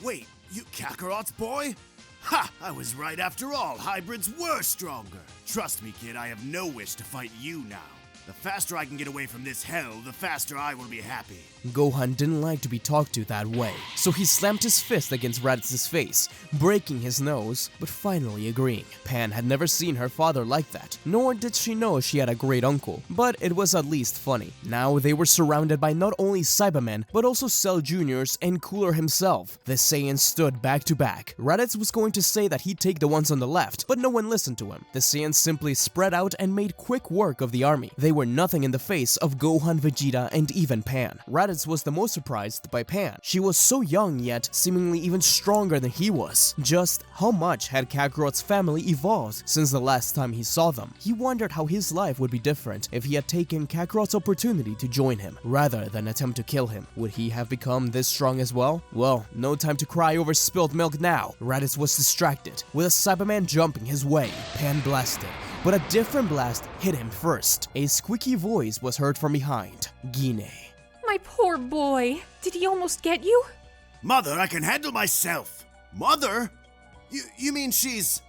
Wait, you Kakarot's boy? Ha! I was right after all. Hybrids were stronger. Trust me, kid, I have no wish to fight you now. The faster I can get away from this hell, the faster I will be happy. Gohan didn't like to be talked to that way, so he slammed his fist against Raditz's face, breaking his nose, but finally agreeing. Pan had never seen her father like that, nor did she know she had a great uncle, but it was at least funny. Now they were surrounded by not only Cybermen, but also Cell Juniors and Cooler himself. The Saiyans stood back to back. Raditz was going to say that he'd take the ones on the left, but no one listened to him. The Saiyans simply spread out and made quick work of the army. They were nothing in the face of Gohan, Vegeta, and even Pan. Raditz was the most surprised by Pan. She was so young yet seemingly even stronger than he was. Just how much had Kakarot's family evolved since the last time he saw them? He wondered how his life would be different if he had taken Kakarot's opportunity to join him, rather than attempt to kill him. Would he have become this strong as well? Well, no time to cry over spilled milk now. Raditz was distracted, with a Cyberman jumping his way. Pan blasted, but a different blast hit him first. A squeaky voice was heard from behind. Gine. My poor boy. Did he almost get you? Mother, I can handle myself. Mother? You mean she's...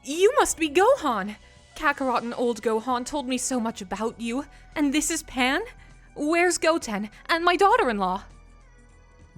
You must be Gohan. Kakarot and old Gohan told me so much about you. And this is Pan? Where's Goten and my daughter-in-law?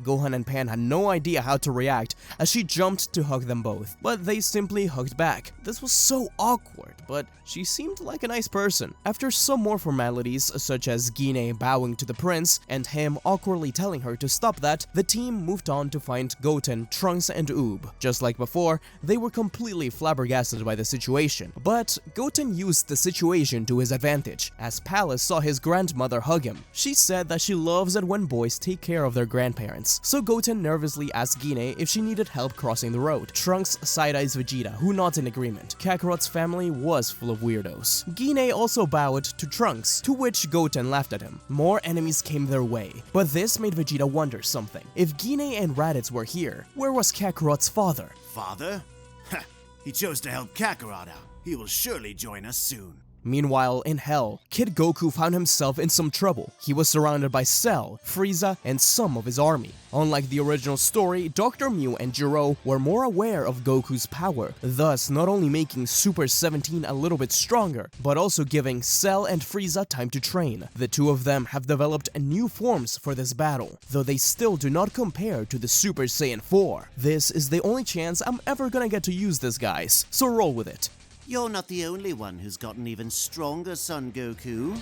Gohan and Pan had no idea how to react as she jumped to hug them both, but they simply hugged back. This was so awkward, but she seemed like a nice person. After some more formalities, such as Gine bowing to the prince and him awkwardly telling her to stop that, the team moved on to find Goten, Trunks, and Oob. Just like before, they were completely flabbergasted by the situation, but Goten used the situation to his advantage, as Palace saw his grandmother hug him. She said that she loves it when boys take care of their grandparents. So Goten nervously asked Gine if she needed help crossing the road. Trunks side-eyes Vegeta, who nods in agreement. Kakarot's family was full of weirdos. Gine also bowed to Trunks, to which Goten laughed at him. More enemies came their way, but this made Vegeta wonder something. If Gine and Raditz were here, where was Kakarot's father? Father? Ha! He chose to help Kakarot out. He will surely join us soon. Meanwhile, in Hell, Kid Goku found himself in some trouble. He was surrounded by Cell, Frieza, and some of his army. Unlike the original story, Dr. Mew and Jiro were more aware of Goku's power, thus not only making Super 17 a little bit stronger, but also giving Cell and Frieza time to train. The two of them have developed new forms for this battle, though they still do not compare to the Super Saiyan 4. This is the only chance I'm ever gonna get to use this, guys, so roll with it. You're not the only one who's gotten even stronger, Son Goku.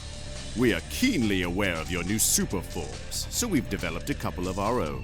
We are keenly aware of your new super forms, so we've developed a couple of our own.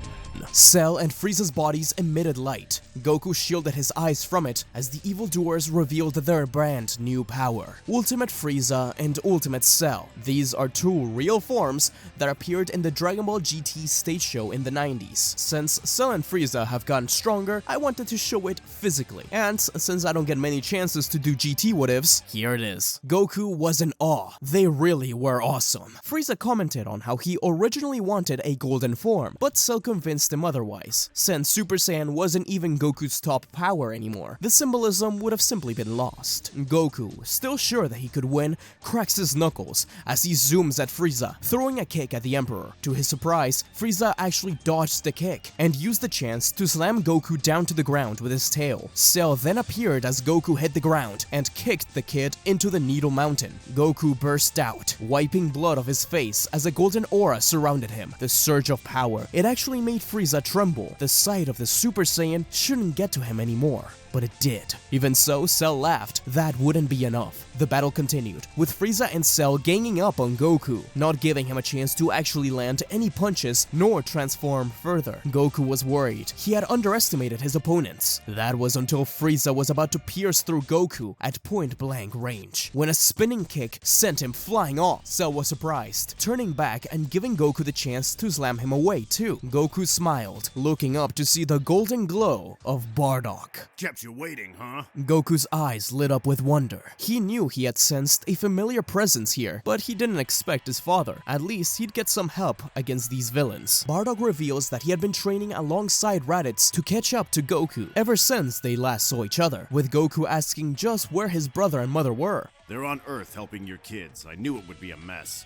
Cell and Frieza's bodies emitted light. Goku shielded his eyes from it as the evildoers revealed their brand new power. Ultimate Frieza and Ultimate Cell. These are two real forms that appeared in the Dragon Ball GT stage show in the 90s. Since Cell and Frieza have gotten stronger, I wanted to show it physically. And since I don't get many chances to do GT what-ifs, here it is. Goku was in awe. They really were awesome. Frieza commented on how he originally wanted a golden form, but Cell convinced him otherwise. Since Super Saiyan wasn't even Goku's top power anymore, the symbolism would have simply been lost. Goku, still sure that he could win, cracks his knuckles as he zooms at Frieza, throwing a kick at the Emperor. To his surprise, Frieza actually dodged the kick and used the chance to slam Goku down to the ground with his tail. Cell then appeared as Goku hit the ground and kicked the kid into the Needle Mountain. Goku burst out, wiping blood off his face as a golden aura surrounded him. The surge of power, it actually made Frieza tremble. The sight of the Super Saiyan shouldn't get to him anymore, but it did. Even so, Cell laughed. That wouldn't be enough. The battle continued, with Frieza and Cell ganging up on Goku, not giving him a chance to actually land any punches nor transform further. Goku was worried. He had underestimated his opponents. That was until Frieza was about to pierce through Goku at point-blank range, when a spinning kick sent him flying off. Cell was surprised, turning back and giving Goku the chance to slam him away too. Goku smiled, looking up to see the golden glow of Bardock. Kept you waiting, huh? Goku's eyes lit up with wonder. He knew he had sensed a familiar presence here, but he didn't expect his father. At least he'd get some help against these villains. Bardock reveals that he had been training alongside Raditz to catch up to Goku ever since they last saw each other, with Goku asking just where his brother and mother were. They're on Earth helping your kids. I knew it would be a mess.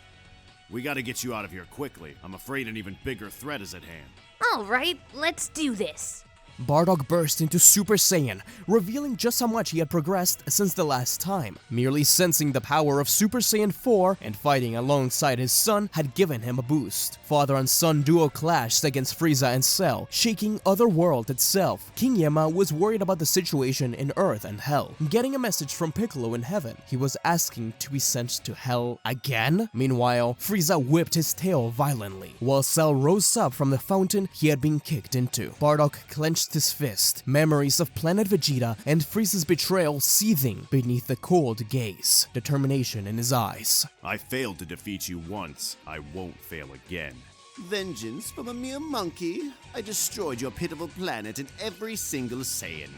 We gotta get you out of here quickly. I'm afraid an even bigger threat is at hand. All right, let's do this. Bardock burst into Super Saiyan, revealing just how much he had progressed since the last time. Merely sensing the power of Super Saiyan 4 and fighting alongside his son had given him a boost. Father and son duo clashed against Frieza and Cell, shaking Otherworld itself. King Yama was worried about the situation in Earth and Hell. Getting a message from Piccolo in heaven, he was asking to be sent to Hell again? Meanwhile, Frieza whipped his tail violently, while Cell rose up from the fountain he had been kicked into. Bardock clenched his fist, memories of Planet Vegeta and Frieza's betrayal seething beneath the cold gaze, determination in his eyes. I failed to defeat you once. I won't fail again. Vengeance from a mere monkey? I destroyed your pitiful planet and every single Saiyan.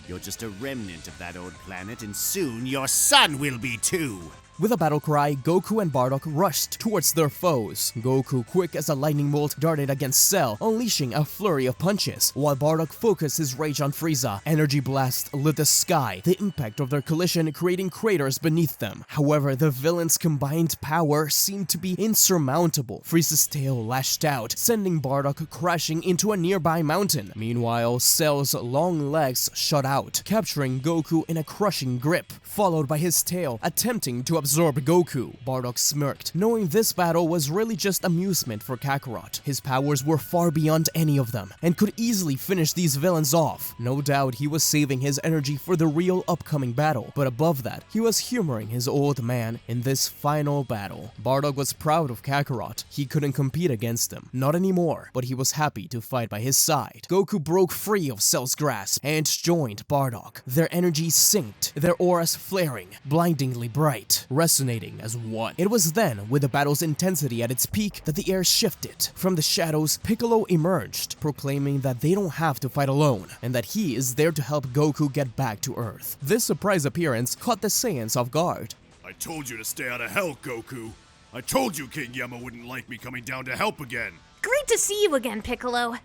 You're just a remnant of that old planet, and soon your son will be too. With a battle cry, Goku and Bardock rushed towards their foes. Goku, quick as a lightning bolt, darted against Cell, unleashing a flurry of punches, while Bardock focused his rage on Frieza. Energy blast lit the sky, the impact of their collision creating craters beneath them. However, the villains' combined power seemed to be insurmountable. Frieza's tail lashed out, sending Bardock crashing into a nearby mountain. Meanwhile, Cell's long legs shot out, capturing Goku in a crushing grip, followed by his tail attempting to absorb Goku. Bardock smirked, knowing this battle was really just amusement for Kakarot. His powers were far beyond any of them, and could easily finish these villains off. No doubt he was saving his energy for the real upcoming battle, but above that, he was humoring his old man in this final battle. Bardock was proud of Kakarot. He couldn't compete against him, not anymore, but he was happy to fight by his side. Goku broke free of Cell's grasp and joined Bardock. Their energy synced, their auras flaring, blindingly bright, resonating as one. It was then, with the battle's intensity at its peak, that the air shifted. From the shadows, Piccolo emerged, proclaiming that they don't have to fight alone, and that he is there to help Goku get back to Earth. This surprise appearance caught the Saiyans off guard. I told you to stay out of Hell, Goku. I told you King Yama wouldn't like me coming down to help again. Great to see you again, Piccolo.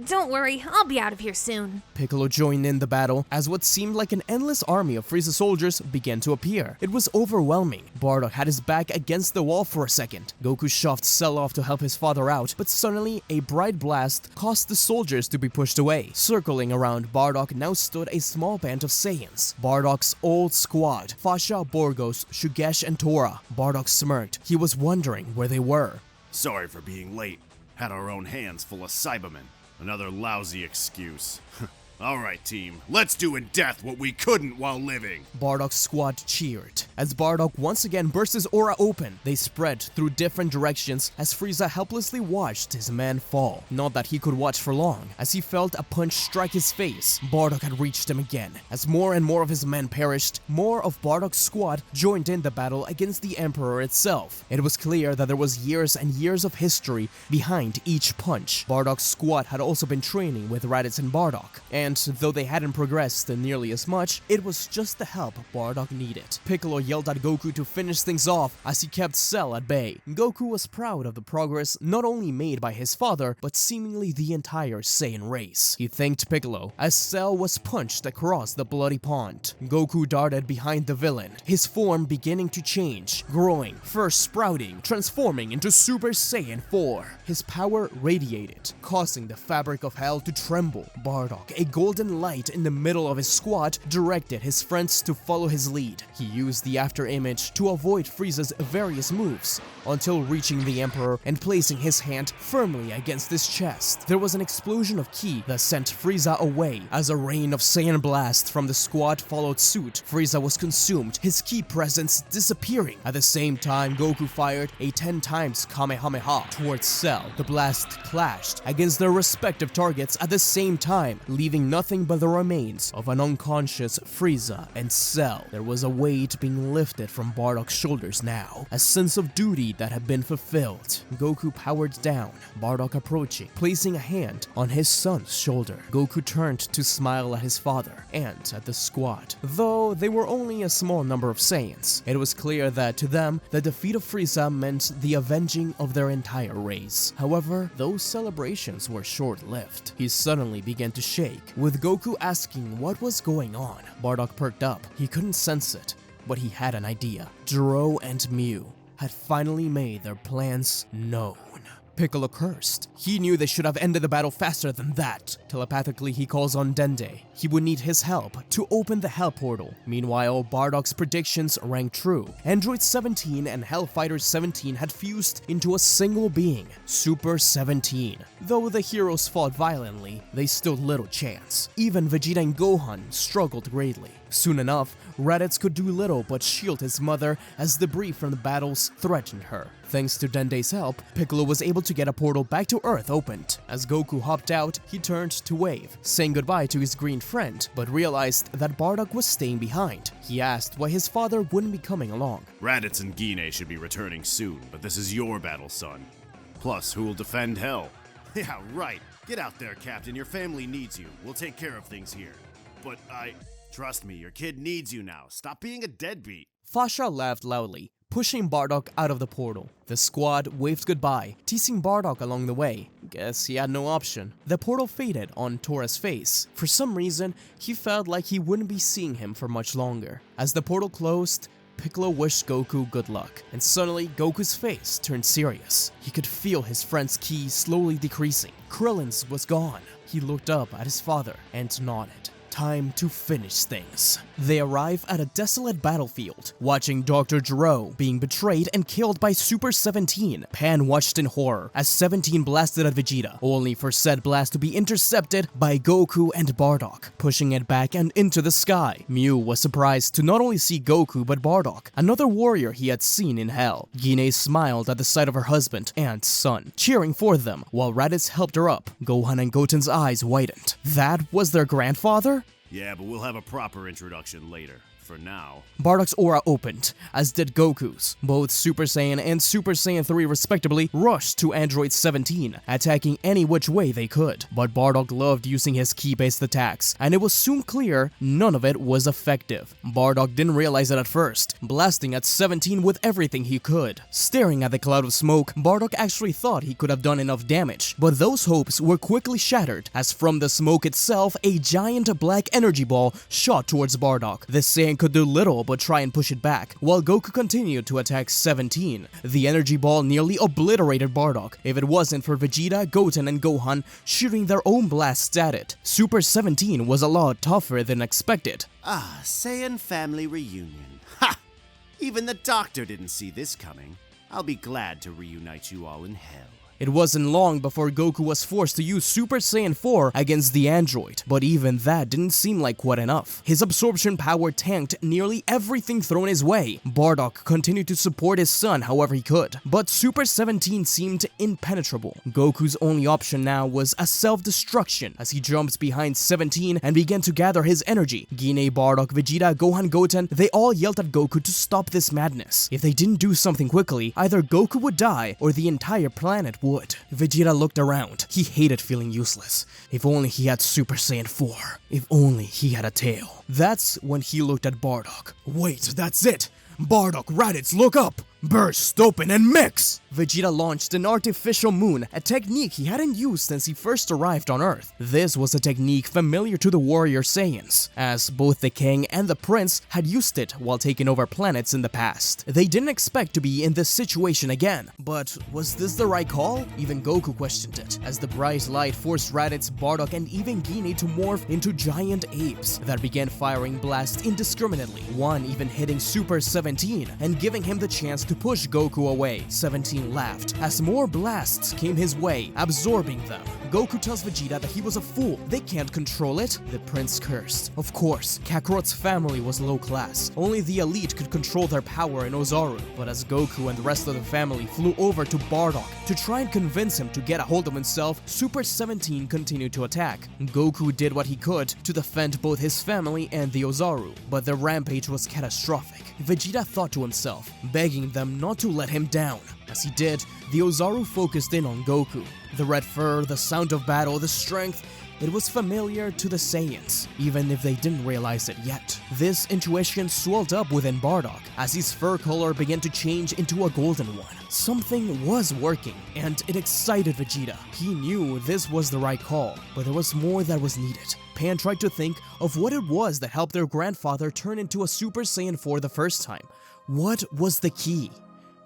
Don't worry, I'll be out of here soon. Piccolo joined in the battle as what seemed like an endless army of Frieza soldiers began to appear. It was overwhelming. Bardock had his back against the wall for a second. Goku shoved Cell off to help his father out, but suddenly a bright blast caused the soldiers to be pushed away. Circling around Bardock now stood a small band of Saiyans. Bardock's old squad: Fasha, Borgos, Shugesh, and Tora. Bardock smirked. He was wondering where they were. Sorry for being late. Had our own hands full of Cybermen. Another lousy excuse. Alright team, let's do in death what we couldn't while living. Bardock's squad cheered. As Bardock once again burst his aura open, they spread through different directions as Frieza helplessly watched his man fall. Not that he could watch for long. As he felt a punch strike his face, Bardock had reached him again. As more and more of his men perished, more of Bardock's squad joined in the battle against the Emperor itself. It was clear that there was years and years of history behind each punch. Bardock's squad had also been training with Raditz and Bardock, and though they hadn't progressed nearly as much, it was just the help Bardock needed. Piccolo yelled at Goku to finish things off as he kept Cell at bay. Goku was proud of the progress not only made by his father, but seemingly the entire Saiyan race. He thanked Piccolo as Cell was punched across the bloody pond. Goku darted behind the villain, his form beginning to change, growing, first sprouting, transforming into Super Saiyan 4. His power radiated, causing the fabric of hell to tremble. Bardock, a golden light in the middle of his squad, directed his friends to follow his lead. He used the after image to avoid Frieza's various moves, until reaching the Emperor and placing his hand firmly against his chest. There was an explosion of ki that sent Frieza away as a rain of Saiyan blast from the squad followed suit. Frieza was consumed, his ki presence disappearing. At the same time, Goku fired a 10 times Kamehameha towards Cell. The blast clashed against their respective targets at the same time, leaving nothing but the remains of an unconscious Frieza and Cell. There was a weight being lifted from Bardock's shoulders now, a sense of duty that had been fulfilled. Goku powered down, Bardock approaching, placing a hand on his son's shoulder. Goku turned to smile at his father and at the squad. Though they were only a small number of Saiyans, it was clear that to them, the defeat of Frieza meant the avenging of their entire race. However, those celebrations were short-lived. He suddenly began to shake, with Goku asking what was going on. Bardock perked up. He couldn't sense it, but he had an idea. Jiro and Mew had finally made their plans known. Piccolo cursed. He knew they should have ended the battle faster than that. Telepathically, he calls on Dende. He would need his help to open the Hell Portal. Meanwhile, Bardock's predictions rang true. Android 17 and Hellfighter 17 had fused into a single being, Super 17. Though the heroes fought violently, they stood little chance. Even Vegeta and Gohan struggled greatly. Soon enough, Raditz could do little but shield his mother as debris from the battles threatened her. Thanks to Dende's help, Piccolo was able to get a portal back to Earth opened. As Goku hopped out, he turned to wave, saying goodbye to his green friend, but realized that Bardock was staying behind. He asked why his father wouldn't be coming along. Raditz and Gine should be returning soon, but this is your battle, son. Plus, who will defend Hell? Yeah, right. Get out there, Captain. Your family needs you. We'll take care of things here. But trust me, your kid needs you now. Stop being a deadbeat. Fasha laughed loudly, pushing Bardock out of the portal. The squad waved goodbye, teasing Bardock along the way. Guess he had no option. The portal faded on Tora's face. For some reason, he felt like he wouldn't be seeing him for much longer. As the portal closed, Piccolo wished Goku good luck, and suddenly Goku's face turned serious. He could feel his friend's ki slowly decreasing. Krillin's was gone. He looked up at his father and nodded. Time to finish things. They arrive at a desolate battlefield, watching Dr. Gero being betrayed and killed by Super 17. Pan watched in horror as 17 blasted at Vegeta, only for said blast to be intercepted by Goku and Bardock, pushing it back and into the sky. Mew was surprised to not only see Goku but Bardock, another warrior he had seen in Hell. Gine smiled at the sight of her husband and son, cheering for them, while Raditz helped her up. Gohan and Goten's eyes widened. That was their grandfather? Yeah, but we'll have a proper introduction later. For now. Bardock's aura opened, as did Goku's. Both Super Saiyan and Super Saiyan 3 respectively rushed to Android 17, attacking any which way they could. But Bardock loved using his ki-based attacks, and it was soon clear none of it was effective. Bardock didn't realize it at first, blasting at 17 with everything he could. Staring at the cloud of smoke, Bardock actually thought he could have done enough damage, but those hopes were quickly shattered, as from the smoke itself, a giant black energy ball shot towards Bardock. The Saiyan could do little but try and push it back, while Goku continued to attack 17. The energy ball nearly obliterated Bardock, if it wasn't for Vegeta, Goten, and Gohan shooting their own blasts at it. Super 17 was a lot tougher than expected. Ah, Saiyan family reunion. Ha! Even the doctor didn't see this coming. I'll be glad to reunite you all in Hell. It wasn't long before Goku was forced to use Super Saiyan 4 against the android, but even that didn't seem like quite enough. His absorption power tanked nearly everything thrown his way. Bardock continued to support his son however he could, but Super 17 seemed impenetrable. Goku's only option now was a self-destruction as he jumped behind 17 and began to gather his energy. Gine, Bardock, Vegeta, Gohan, Goten, they all yelled at Goku to stop this madness. If they didn't do something quickly, either Goku would die or the entire planet would. Vegeta looked around. He hated feeling useless. If only he had Super Saiyan 4. If only he had a tail. That's when he looked at Bardock. Wait, that's it! Bardock, Raditz, look up! Burst open and mix! Vegeta launched an artificial moon, a technique he hadn't used since he first arrived on Earth. This was a technique familiar to the warrior Saiyans, as both the king and the prince had used it while taking over planets in the past. They didn't expect to be in this situation again, but was this the right call? Even Goku questioned it, as the bright light forced Raditz, Bardock, and even Gine to morph into giant apes that began firing blasts indiscriminately, one even hitting Super 17 and giving him the chance to push Goku away. 17 laughed as more blasts came his way, absorbing them. Goku tells Vegeta that he was a fool. They can't control it. The prince cursed. Of course, Kakarot's family was low class. Only the elite could control their power in Ozaru. But as Goku and the rest of the family flew over to Bardock to try and convince him to get a hold of himself, Super 17 continued to attack. Goku did what he could to defend both his family and the Ozaru, but the rampage was catastrophic. Vegeta thought to himself, begging them not to let him down. As he did, the Ozaru focused in on Goku. The red fur, the sound of battle, the strength, it was familiar to the Saiyans, even if they didn't realize it yet. This intuition swelled up within Bardock as his fur color began to change into a golden one. Something was working, and it excited Vegeta. He knew this was the right call, but there was more that was needed. Pan tried to think of what it was that helped their grandfather turn into a Super Saiyan 4 the first time. What was the key?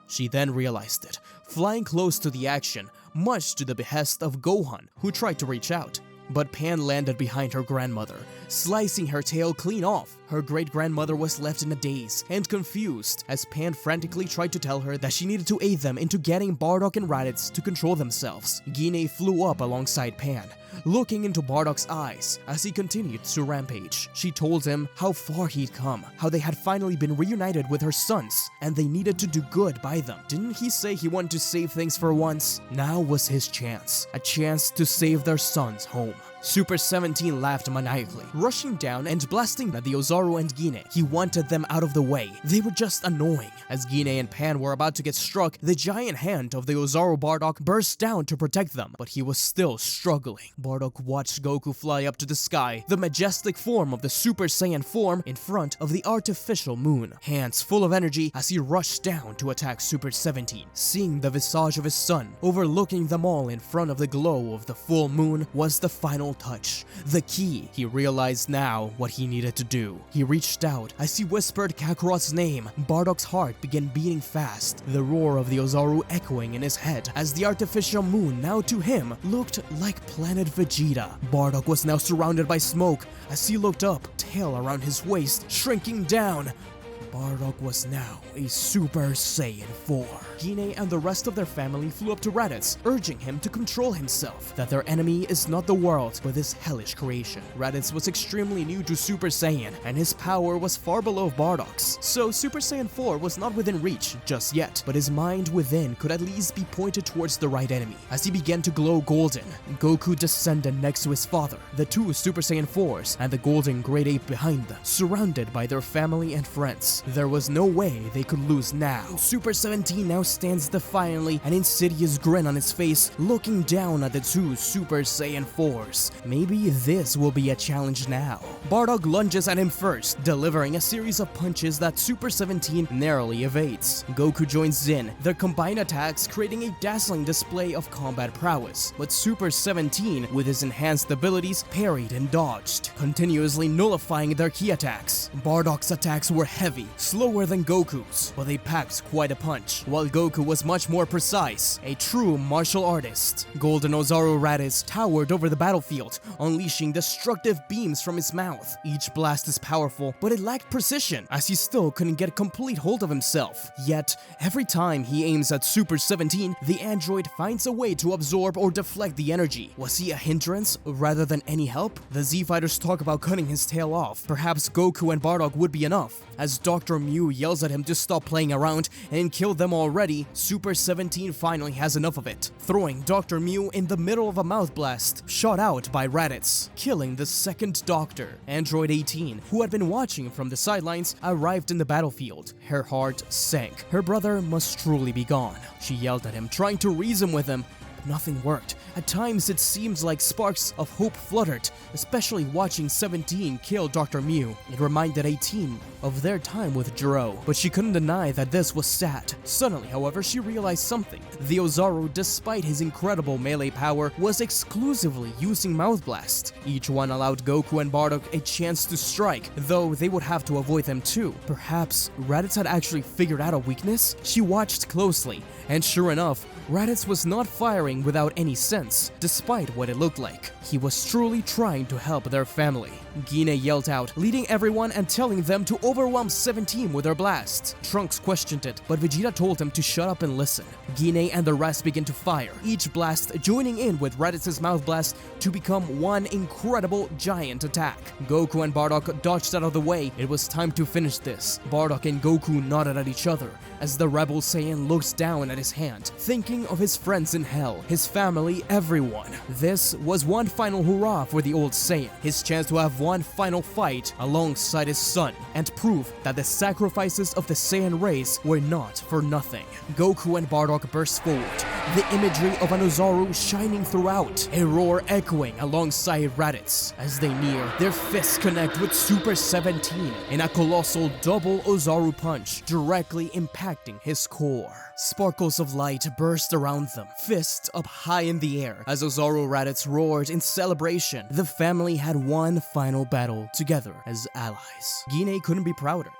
She then realized it. Flying close to the action, much to the behest of Gohan, who tried to reach out. But Pan landed behind her grandmother, slicing her tail clean off. Her great-grandmother was left in a daze and confused as Pan frantically tried to tell her that she needed to aid them into getting Bardock and Raditz to control themselves. Gine flew up alongside Pan, looking into Bardock's eyes as he continued to rampage. She told him how far he'd come, how they had finally been reunited with her sons, and they needed to do good by them. Didn't he say he wanted to save things for once? Now was his chance, a chance to save their son's home. Super 17 laughed maniacally, rushing down and blasting at the Ozaru and Gine. He wanted them out of the way. They were just annoying. As Gine and Pan were about to get struck, the giant hand of the Ozaru Bardock burst down to protect them, but he was still struggling. Bardock watched Goku fly up to the sky, the majestic form of the Super Saiyan form in front of the artificial moon, hands full of energy as he rushed down to attack Super 17. Seeing the visage of his son, overlooking them all in front of the glow of the full moon, was the final touch, the key. He realized now what he needed to do. He reached out as he whispered Kakarot's name. Bardock's heart began beating fast, the roar of the Ozaru echoing in his head as the artificial moon now to him looked like planet Vegeta. Bardock was now surrounded by smoke as he looked up, tail around his waist shrinking down. Bardock was now a Super Saiyan 4. Gine and the rest of their family flew up to Raditz, urging him to control himself, that their enemy is not the world, but this hellish creation. Raditz was extremely new to Super Saiyan, and his power was far below Bardock's, so Super Saiyan 4 was not within reach just yet, but his mind within could at least be pointed towards the right enemy. As he began to glow golden, Goku descended next to his father, the two Super Saiyan 4s, and the golden Great Ape behind them, surrounded by their family and friends. There was no way they could lose now. Super 17 now stands defiantly, an insidious grin on his face, looking down at the two Super Saiyan 4s. Maybe this will be a challenge now. Bardock lunges at him first, delivering a series of punches that Super 17 narrowly evades. Goku joins in, their combined attacks creating a dazzling display of combat prowess, but Super 17, with his enhanced abilities, parried and dodged, continuously nullifying their key attacks. Bardock's attacks were heavy, slower than Goku's, but they packed quite a punch, while Goku was much more precise, a true martial artist. Golden Ozaru Raditz towered over the battlefield, unleashing destructive beams from his mouth. Each blast is powerful, but it lacked precision, as he still couldn't get complete hold of himself. Yet, every time he aims at Super 17, the android finds a way to absorb or deflect the energy. Was he a hindrance rather than any help? The Z-Fighters talk about cutting his tail off. Perhaps Goku and Bardock would be enough. As Dr. Mew yells at him to stop playing around and kill them already, Super 17 finally has enough of it, throwing Dr. Mew in the middle of a mouth blast, shot out by Raditz, killing the second Doctor. Android 18, who had been watching from the sidelines, arrived in the battlefield. Her heart sank. Her brother must truly be gone. She yelled at him, trying to reason with him, but nothing worked. At times, it seems like sparks of hope fluttered, especially watching 17 kill Dr. Mew. It reminded 18 of their time with Jiro, but she couldn't deny that this was sad. Suddenly, however, she realized something. The Ozaru, despite his incredible melee power, was exclusively using Mouth Blast. Each one allowed Goku and Bardock a chance to strike, though they would have to avoid them too. Perhaps Raditz had actually figured out a weakness? She watched closely, and sure enough, Raditz was not firing without any sense, despite what it looked like. He was truly trying to help their family. Gine yelled out, leading everyone and telling them to overwhelm 17 with their blast. Trunks questioned it, but Vegeta told him to shut up and listen. Gine and the rest began to fire, each blast joining in with Raditz's mouth blast to become one incredible giant attack. Goku and Bardock dodged out of the way. It was time to finish this. Bardock and Goku nodded at each other as the rebel Saiyan looked down at his hand, thinking of his friends in hell, his family, everyone. This was one final hurrah for the old Saiyan, his chance to have one final fight alongside his son, and prove that the sacrifices of the Saiyan race were not for nothing. Goku and Bardock burst forward, the imagery of an Ozaru shining throughout, a roar echoing alongside Raditz. As they near, their fists connect with Super 17 in a colossal double Ozaru punch, directly impacting his core. Sparkles of light burst around them, fists up high in the air. As Ozaru Raditz roared in celebration, the family had one final battle together as allies. Gine couldn't be prouder.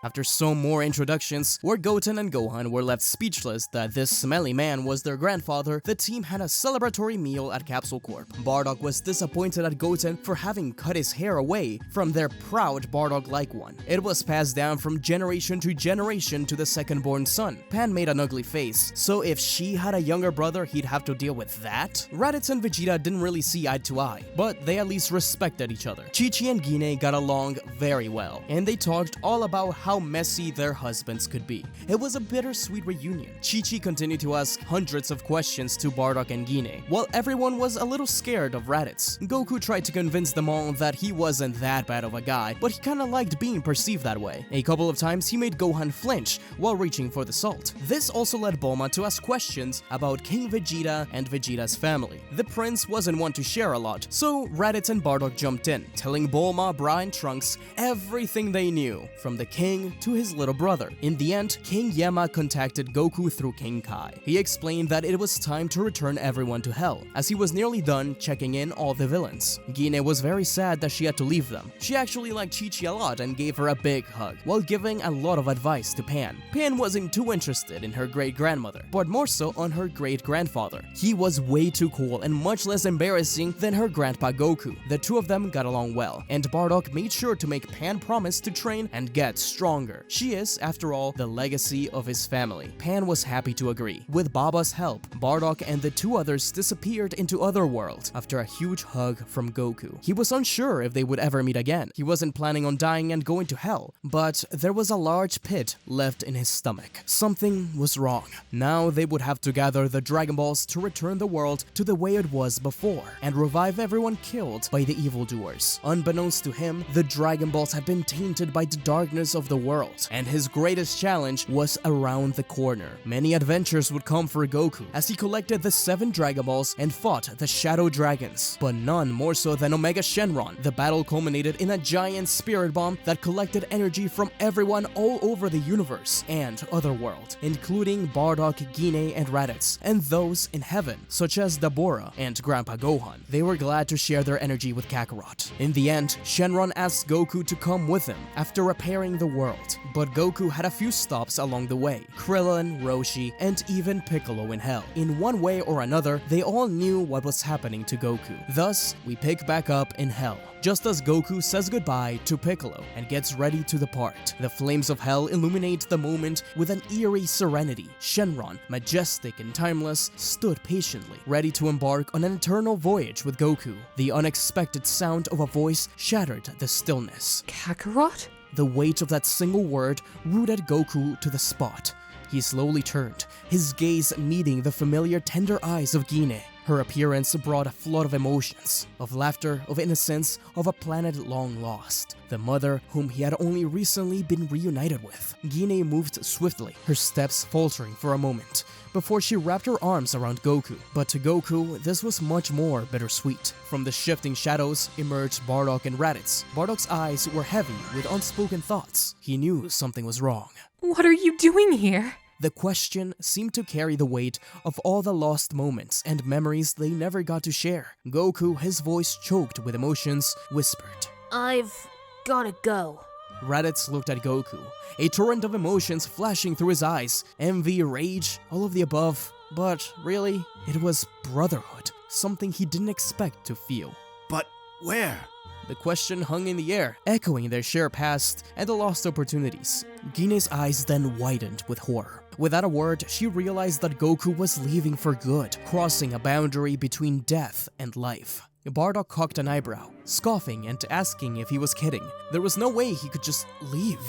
After some more introductions, where Goten and Gohan were left speechless that this smelly man was their grandfather, the team had a celebratory meal at Capsule Corp. Bardock was disappointed at Goten for having cut his hair away from their proud Bardock-like one. It was passed down from generation to generation to the second-born son. Pan made an ugly face, so if she had a younger brother, he'd have to deal with that? Raditz and Vegeta didn't really see eye to eye, but they at least respected each other. Chi-Chi and Gine got along very well, and they talked all about how messy their husbands could be. It was a bittersweet reunion. Chi-Chi continued to ask hundreds of questions to Bardock and Gine, while everyone was a little scared of Raditz. Goku tried to convince them all that he wasn't that bad of a guy, but he kinda liked being perceived that way. A couple of times he made Gohan flinch while reaching for the salt. This also led Bulma to ask questions about King Vegeta and Vegeta's family. The prince wasn't one to share a lot, so Raditz and Bardock jumped in, telling Bulma, Bra, and Trunks everything they knew, from the king to his little brother. In the end, King Yama contacted Goku through King Kai. He explained that it was time to return everyone to Hell, as he was nearly done checking in all the villains. Gine was very sad that she had to leave them. She actually liked Chi-Chi a lot and gave her a big hug, while giving a lot of advice to Pan. Pan wasn't too interested in her great-grandmother, but more so on her great-grandfather. He was way too cool and much less embarrassing than her grandpa Goku. The two of them got along well, and Bardock made sure to make Pan promise to train and get stronger. She is, after all, the legacy of his family. Pan was happy to agree. With Baba's help, Bardock and the two others disappeared into Otherworld after a huge hug from Goku. He was unsure if they would ever meet again. He wasn't planning on dying and going to Hell, but there was a large pit left in his stomach. Something was wrong. Now they would have to gather the Dragon Balls to return the world to the way it was before, and revive everyone killed by the evildoers. Unbeknownst to him, the Dragon Balls had been tainted by the darkness of the world, and his greatest challenge was around the corner. Many adventures would come for Goku as he collected the 7 Dragon Balls and fought the Shadow Dragons, but none more so than Omega Shenron. The battle culminated in a giant spirit bomb that collected energy from everyone all over the universe and Otherworld, including Bardock, Gine, and Raditz, and those in heaven, such as Dabura and Grandpa Gohan. They were glad to share their energy with Kakarot. In the end, Shenron asked Goku to come with him after repairing the world, but Goku had a few stops along the way: Krillin, Roshi, and even Piccolo in Hell. In one way or another, they all knew what was happening to Goku. Thus, we pick back up in Hell, just as Goku says goodbye to Piccolo and gets ready to depart. The flames of Hell illuminate the moment with an eerie serenity. Shenron, majestic and timeless, stood patiently, ready to embark on an eternal voyage with Goku. The unexpected sound of a voice shattered the stillness. Kakarot? The weight of that single word rooted Goku to the spot. He slowly turned, his gaze meeting the familiar tender eyes of Gine. Her appearance brought a flood of emotions, of laughter, of innocence, of a planet long lost, the mother whom he had only recently been reunited with. Gine moved swiftly, her steps faltering for a moment, before she wrapped her arms around Goku. But to Goku, this was much more bittersweet. From the shifting shadows emerged Bardock and Raditz. Bardock's eyes were heavy with unspoken thoughts. He knew something was wrong. What are you doing here? The question seemed to carry the weight of all the lost moments and memories they never got to share. Goku, his voice choked with emotions, whispered, "I've gotta go." Raditz looked at Goku, a torrent of emotions flashing through his eyes. Envy, rage, all of the above. But really, it was brotherhood, something he didn't expect to feel. But where? The question hung in the air, echoing their shared past and the lost opportunities. Gine's eyes then widened with horror. Without a word, she realized that Goku was leaving for good, crossing a boundary between death and life. Bardock cocked an eyebrow, scoffing and asking if he was kidding. There was no way he could just leave.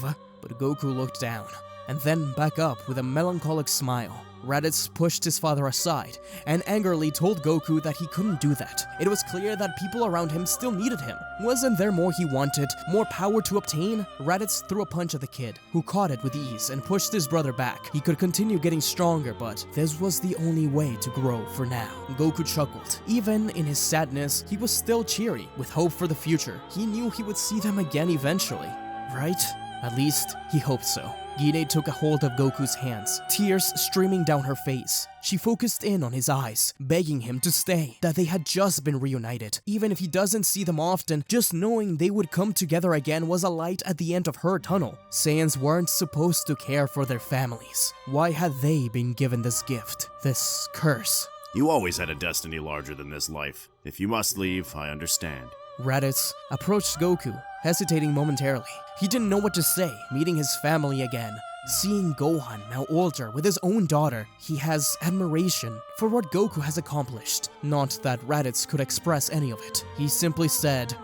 But Goku looked down, and then back up with a melancholic smile. Raditz pushed his father aside and angrily told Goku that he couldn't do that. It was clear that people around him still needed him. Wasn't there more he wanted, more power to obtain? Raditz threw a punch at the kid, who caught it with ease and pushed his brother back. He could continue getting stronger, but this was the only way to grow for now. Goku chuckled. Even in his sadness, he was still cheery, with hope for the future. He knew he would see them again eventually, right? At least, he hoped so. Gine took a hold of Goku's hands, tears streaming down her face. She focused in on his eyes, begging him to stay, that they had just been reunited. Even if he doesn't see them often, just knowing they would come together again was a light at the end of her tunnel. Saiyans weren't supposed to care for their families. Why had they been given this gift, this curse? You always had a destiny larger than this life. If you must leave, I understand. Raditz approached Goku, hesitating momentarily. He didn't know what to say, meeting his family again. Seeing Gohan now older with his own daughter, he has admiration for what Goku has accomplished. Not that Raditz could express any of it. He simply said,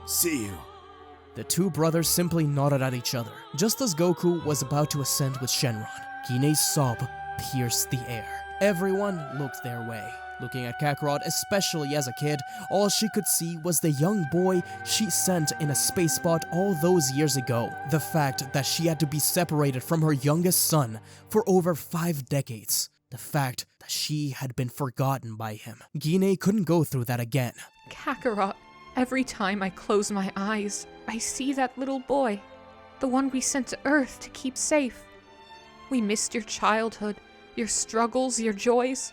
"See you." The two brothers simply nodded at each other. Just as Goku was about to ascend with Shenron, Gine's sob pierced the air. Everyone looked their way. Looking at Kakarot, especially as a kid, all she could see was the young boy she sent in a space pod all those years ago. The fact that she had to be separated from her youngest son for over 5 decades. The fact that she had been forgotten by him. Gine couldn't go through that again. Kakarot, every time I close my eyes, I see that little boy. The one we sent to Earth to keep safe. We missed your childhood, your struggles, your joys.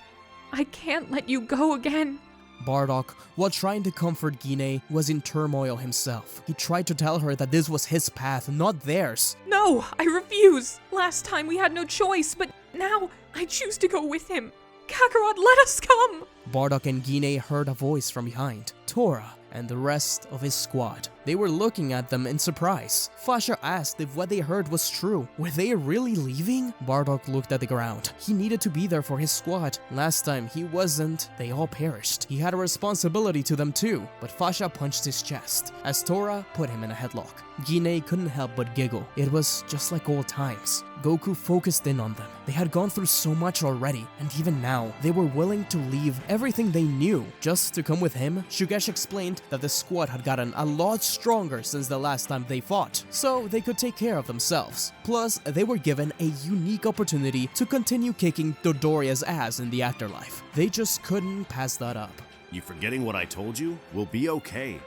I can't let you go again. Bardock, while trying to comfort Gine, was in turmoil himself. He tried to tell her that this was his path, not theirs. No, I refuse. Last time we had no choice, but now I choose to go with him. Kakarot, let us come. Bardock and Gine heard a voice from behind. Tora and the rest of his squad. They were looking at them in surprise. Fasha asked if what they heard was true. Were they really leaving? Bardock looked at the ground. He needed to be there for his squad. Last time he wasn't, they all perished. He had a responsibility to them too, but Fasha punched his chest as Tora put him in a headlock. Gine couldn't help but giggle. It was just like old times. Goku focused in on them. They had gone through so much already, and even now, they were willing to leave everything they knew just to come with him. Shugesh explained that the squad had gotten a lot stronger since the last time they fought, so they could take care of themselves. Plus, they were given a unique opportunity to continue kicking Dodoria's ass in the afterlife. They just couldn't pass that up. You forgetting what I told you? We'll be okay.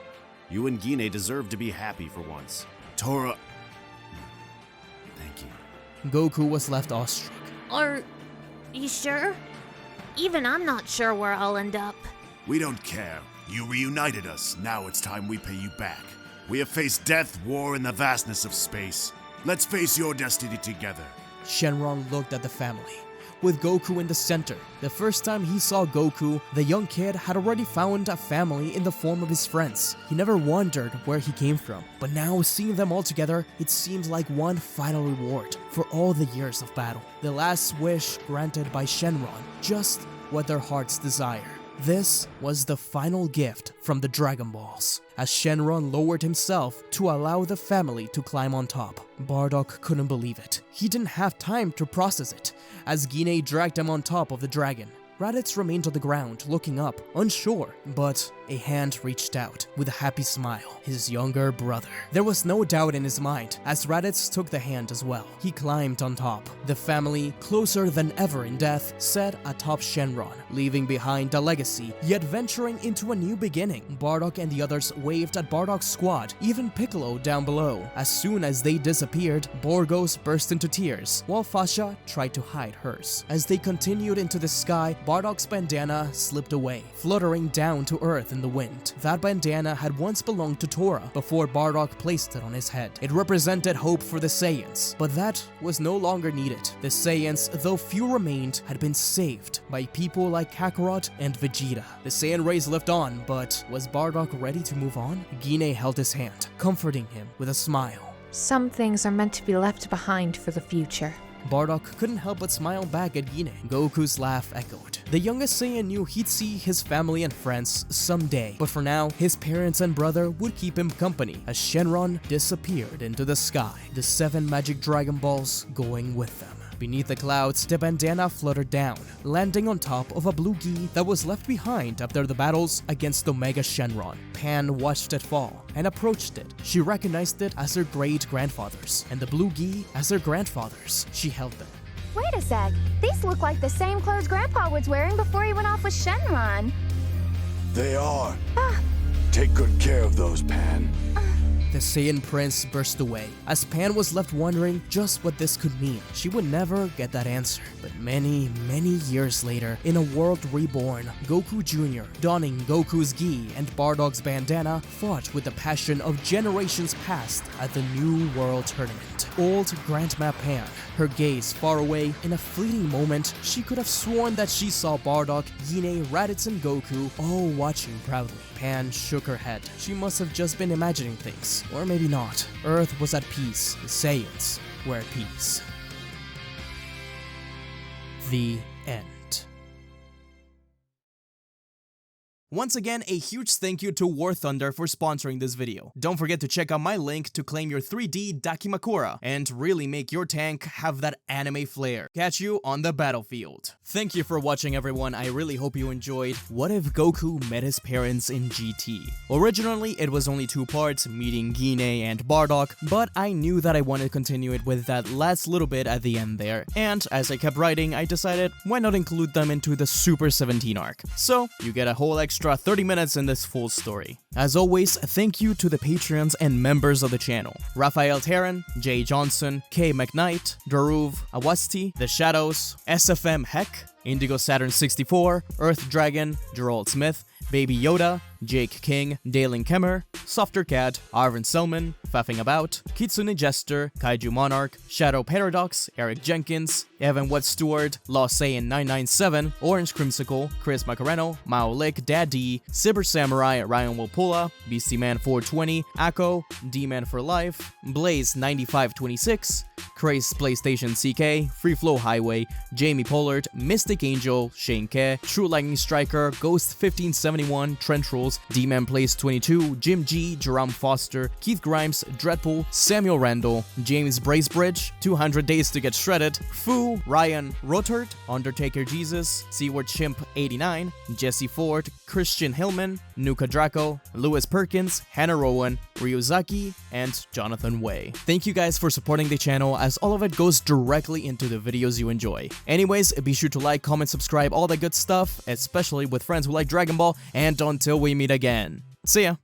You and Gine deserve to be happy for once. Tora... Thank you. Goku was left awestruck. Are you sure? Even I'm not sure where I'll end up. We don't care. You reunited us. Now it's time we pay you back. We have faced death, war, and the vastness of space. Let's face your destiny together. Shenron looked at the family, with Goku in the center. The first time he saw Goku, the young kid had already found a family in the form of his friends. He never wondered where he came from, but now seeing them all together, it seems like one final reward for all the years of battle. The last wish granted by Shenron, just what their hearts desire. This was the final gift from the Dragon Balls, as Shenron lowered himself to allow the family to climb on top. Bardock couldn't believe it. He didn't have time to process it, as Gine dragged him on top of the dragon. Raditz remained on the ground, looking up, unsure, but a hand reached out with a happy smile. His younger brother. There was no doubt in his mind, as Raditz took the hand as well. He climbed on top. The family, closer than ever in death, sat atop Shenron, leaving behind a legacy, yet venturing into a new beginning. Bardock and the others waved at Bardock's squad, even Piccolo down below. As soon as they disappeared, Borgos burst into tears, while Fasha tried to hide hers. As they continued into the sky, Bardock's bandana slipped away, fluttering down to earth in the wind. That bandana had once belonged to Tora before Bardock placed it on his head. It represented hope for the Saiyans, but that was no longer needed. The Saiyans, though few remained, had been saved by people like Kakarot and Vegeta. The Saiyan race lived on, but was Bardock ready to move on? Gine held his hand, comforting him with a smile. Some things are meant to be left behind for the future. Bardock couldn't help but smile back at Gine. Goku's laugh echoed. The youngest Saiyan knew he'd see his family and friends someday, but for now, his parents and brother would keep him company as Shenron disappeared into the sky, the 7 magic Dragon Balls going with them. Beneath the clouds, the bandana fluttered down, landing on top of a blue gi that was left behind after the battles against Omega Shenron. Pan watched it fall and approached it. She recognized it as her great-grandfather's, and the blue gi as her grandfather's. She held them. Wait a sec. These look like the same clothes Grandpa was wearing before he went off with Shenron. They are. Take good care of those, Pan. the Saiyan prince burst away, as Pan was left wondering just what this could mean. She would never get that answer. But many years later, in a world reborn, Goku Jr., donning Goku's gi and Bardock's bandana, fought with the passion of generations past at the New World Tournament. Old Grandma Pan, her gaze far away, in a fleeting moment, she could have sworn that she saw Bardock, Gine, Raditz, and Goku all watching proudly. Pan shook her head. She must have just been imagining things. Or maybe not. Earth was at peace. The Saiyans were at peace. The end. Once again, a huge thank you to War Thunder for sponsoring this video. Don't forget to check out my link to claim your 3D Dakimakura and really make your tank have that anime flair. Catch you on the battlefield. Thank you for watching, everyone. I really hope you enjoyed What If Goku Met His Parents in GT. Originally, it was only 2 parts, meeting Gine and Bardock, but I knew that I wanted to continue it with that last little bit at the end there. And as I kept writing, I decided, why not include them into the Super 17 arc? So, you get a whole extra 30 minutes in this full story. As always, thank you to the Patreons and members of the channel: Raphael Terran, Jay Johnson, K McKnight, Daruv, Awasti, The Shadows, SFM Heck, Indigo Saturn 64, Earth Dragon, Gerald Smith, Baby Yoda, Jake King, Dalen Kemmer, Softer Cat, Arvin Selman, Faffing About, Kitsune Jester, Kaiju Monarch, Shadow Paradox, Eric Jenkins, Evan Wet Stewart, Lost Saiyan 997, Orange Crimsicle, Chris Macareno, Mao Lick, Dad D, Cyber Samurai, Ryan Wapula, Beastie Man 420, Akko, D-Man for Life, Blaze 9526, Craze PlayStation CK, Free Flow Highway, Jamie Pollard, Mystic Angel, Shane Ke, True Lightning Striker, Ghost 1571, Trench Rolls, D-Man Plays 22, Jim G, Jerome Foster, Keith Grimes, Dreadpool, Samuel Randall, James Bracebridge, 200 Days to Get Shredded, Fu, Ryan Rotert, Undertaker Jesus, Seaward Chimp 89, Jesse Ford, Christian Hillman, Nuka Draco, Lewis Perkins, Hannah Rowan, Ryuzaki, and Jonathan Way. Thank you guys for supporting the channel, as all of it goes directly into the videos you enjoy. Anyways, be sure to like, comment, subscribe, all that good stuff, especially with friends who like Dragon Ball, and until we meet again. See ya!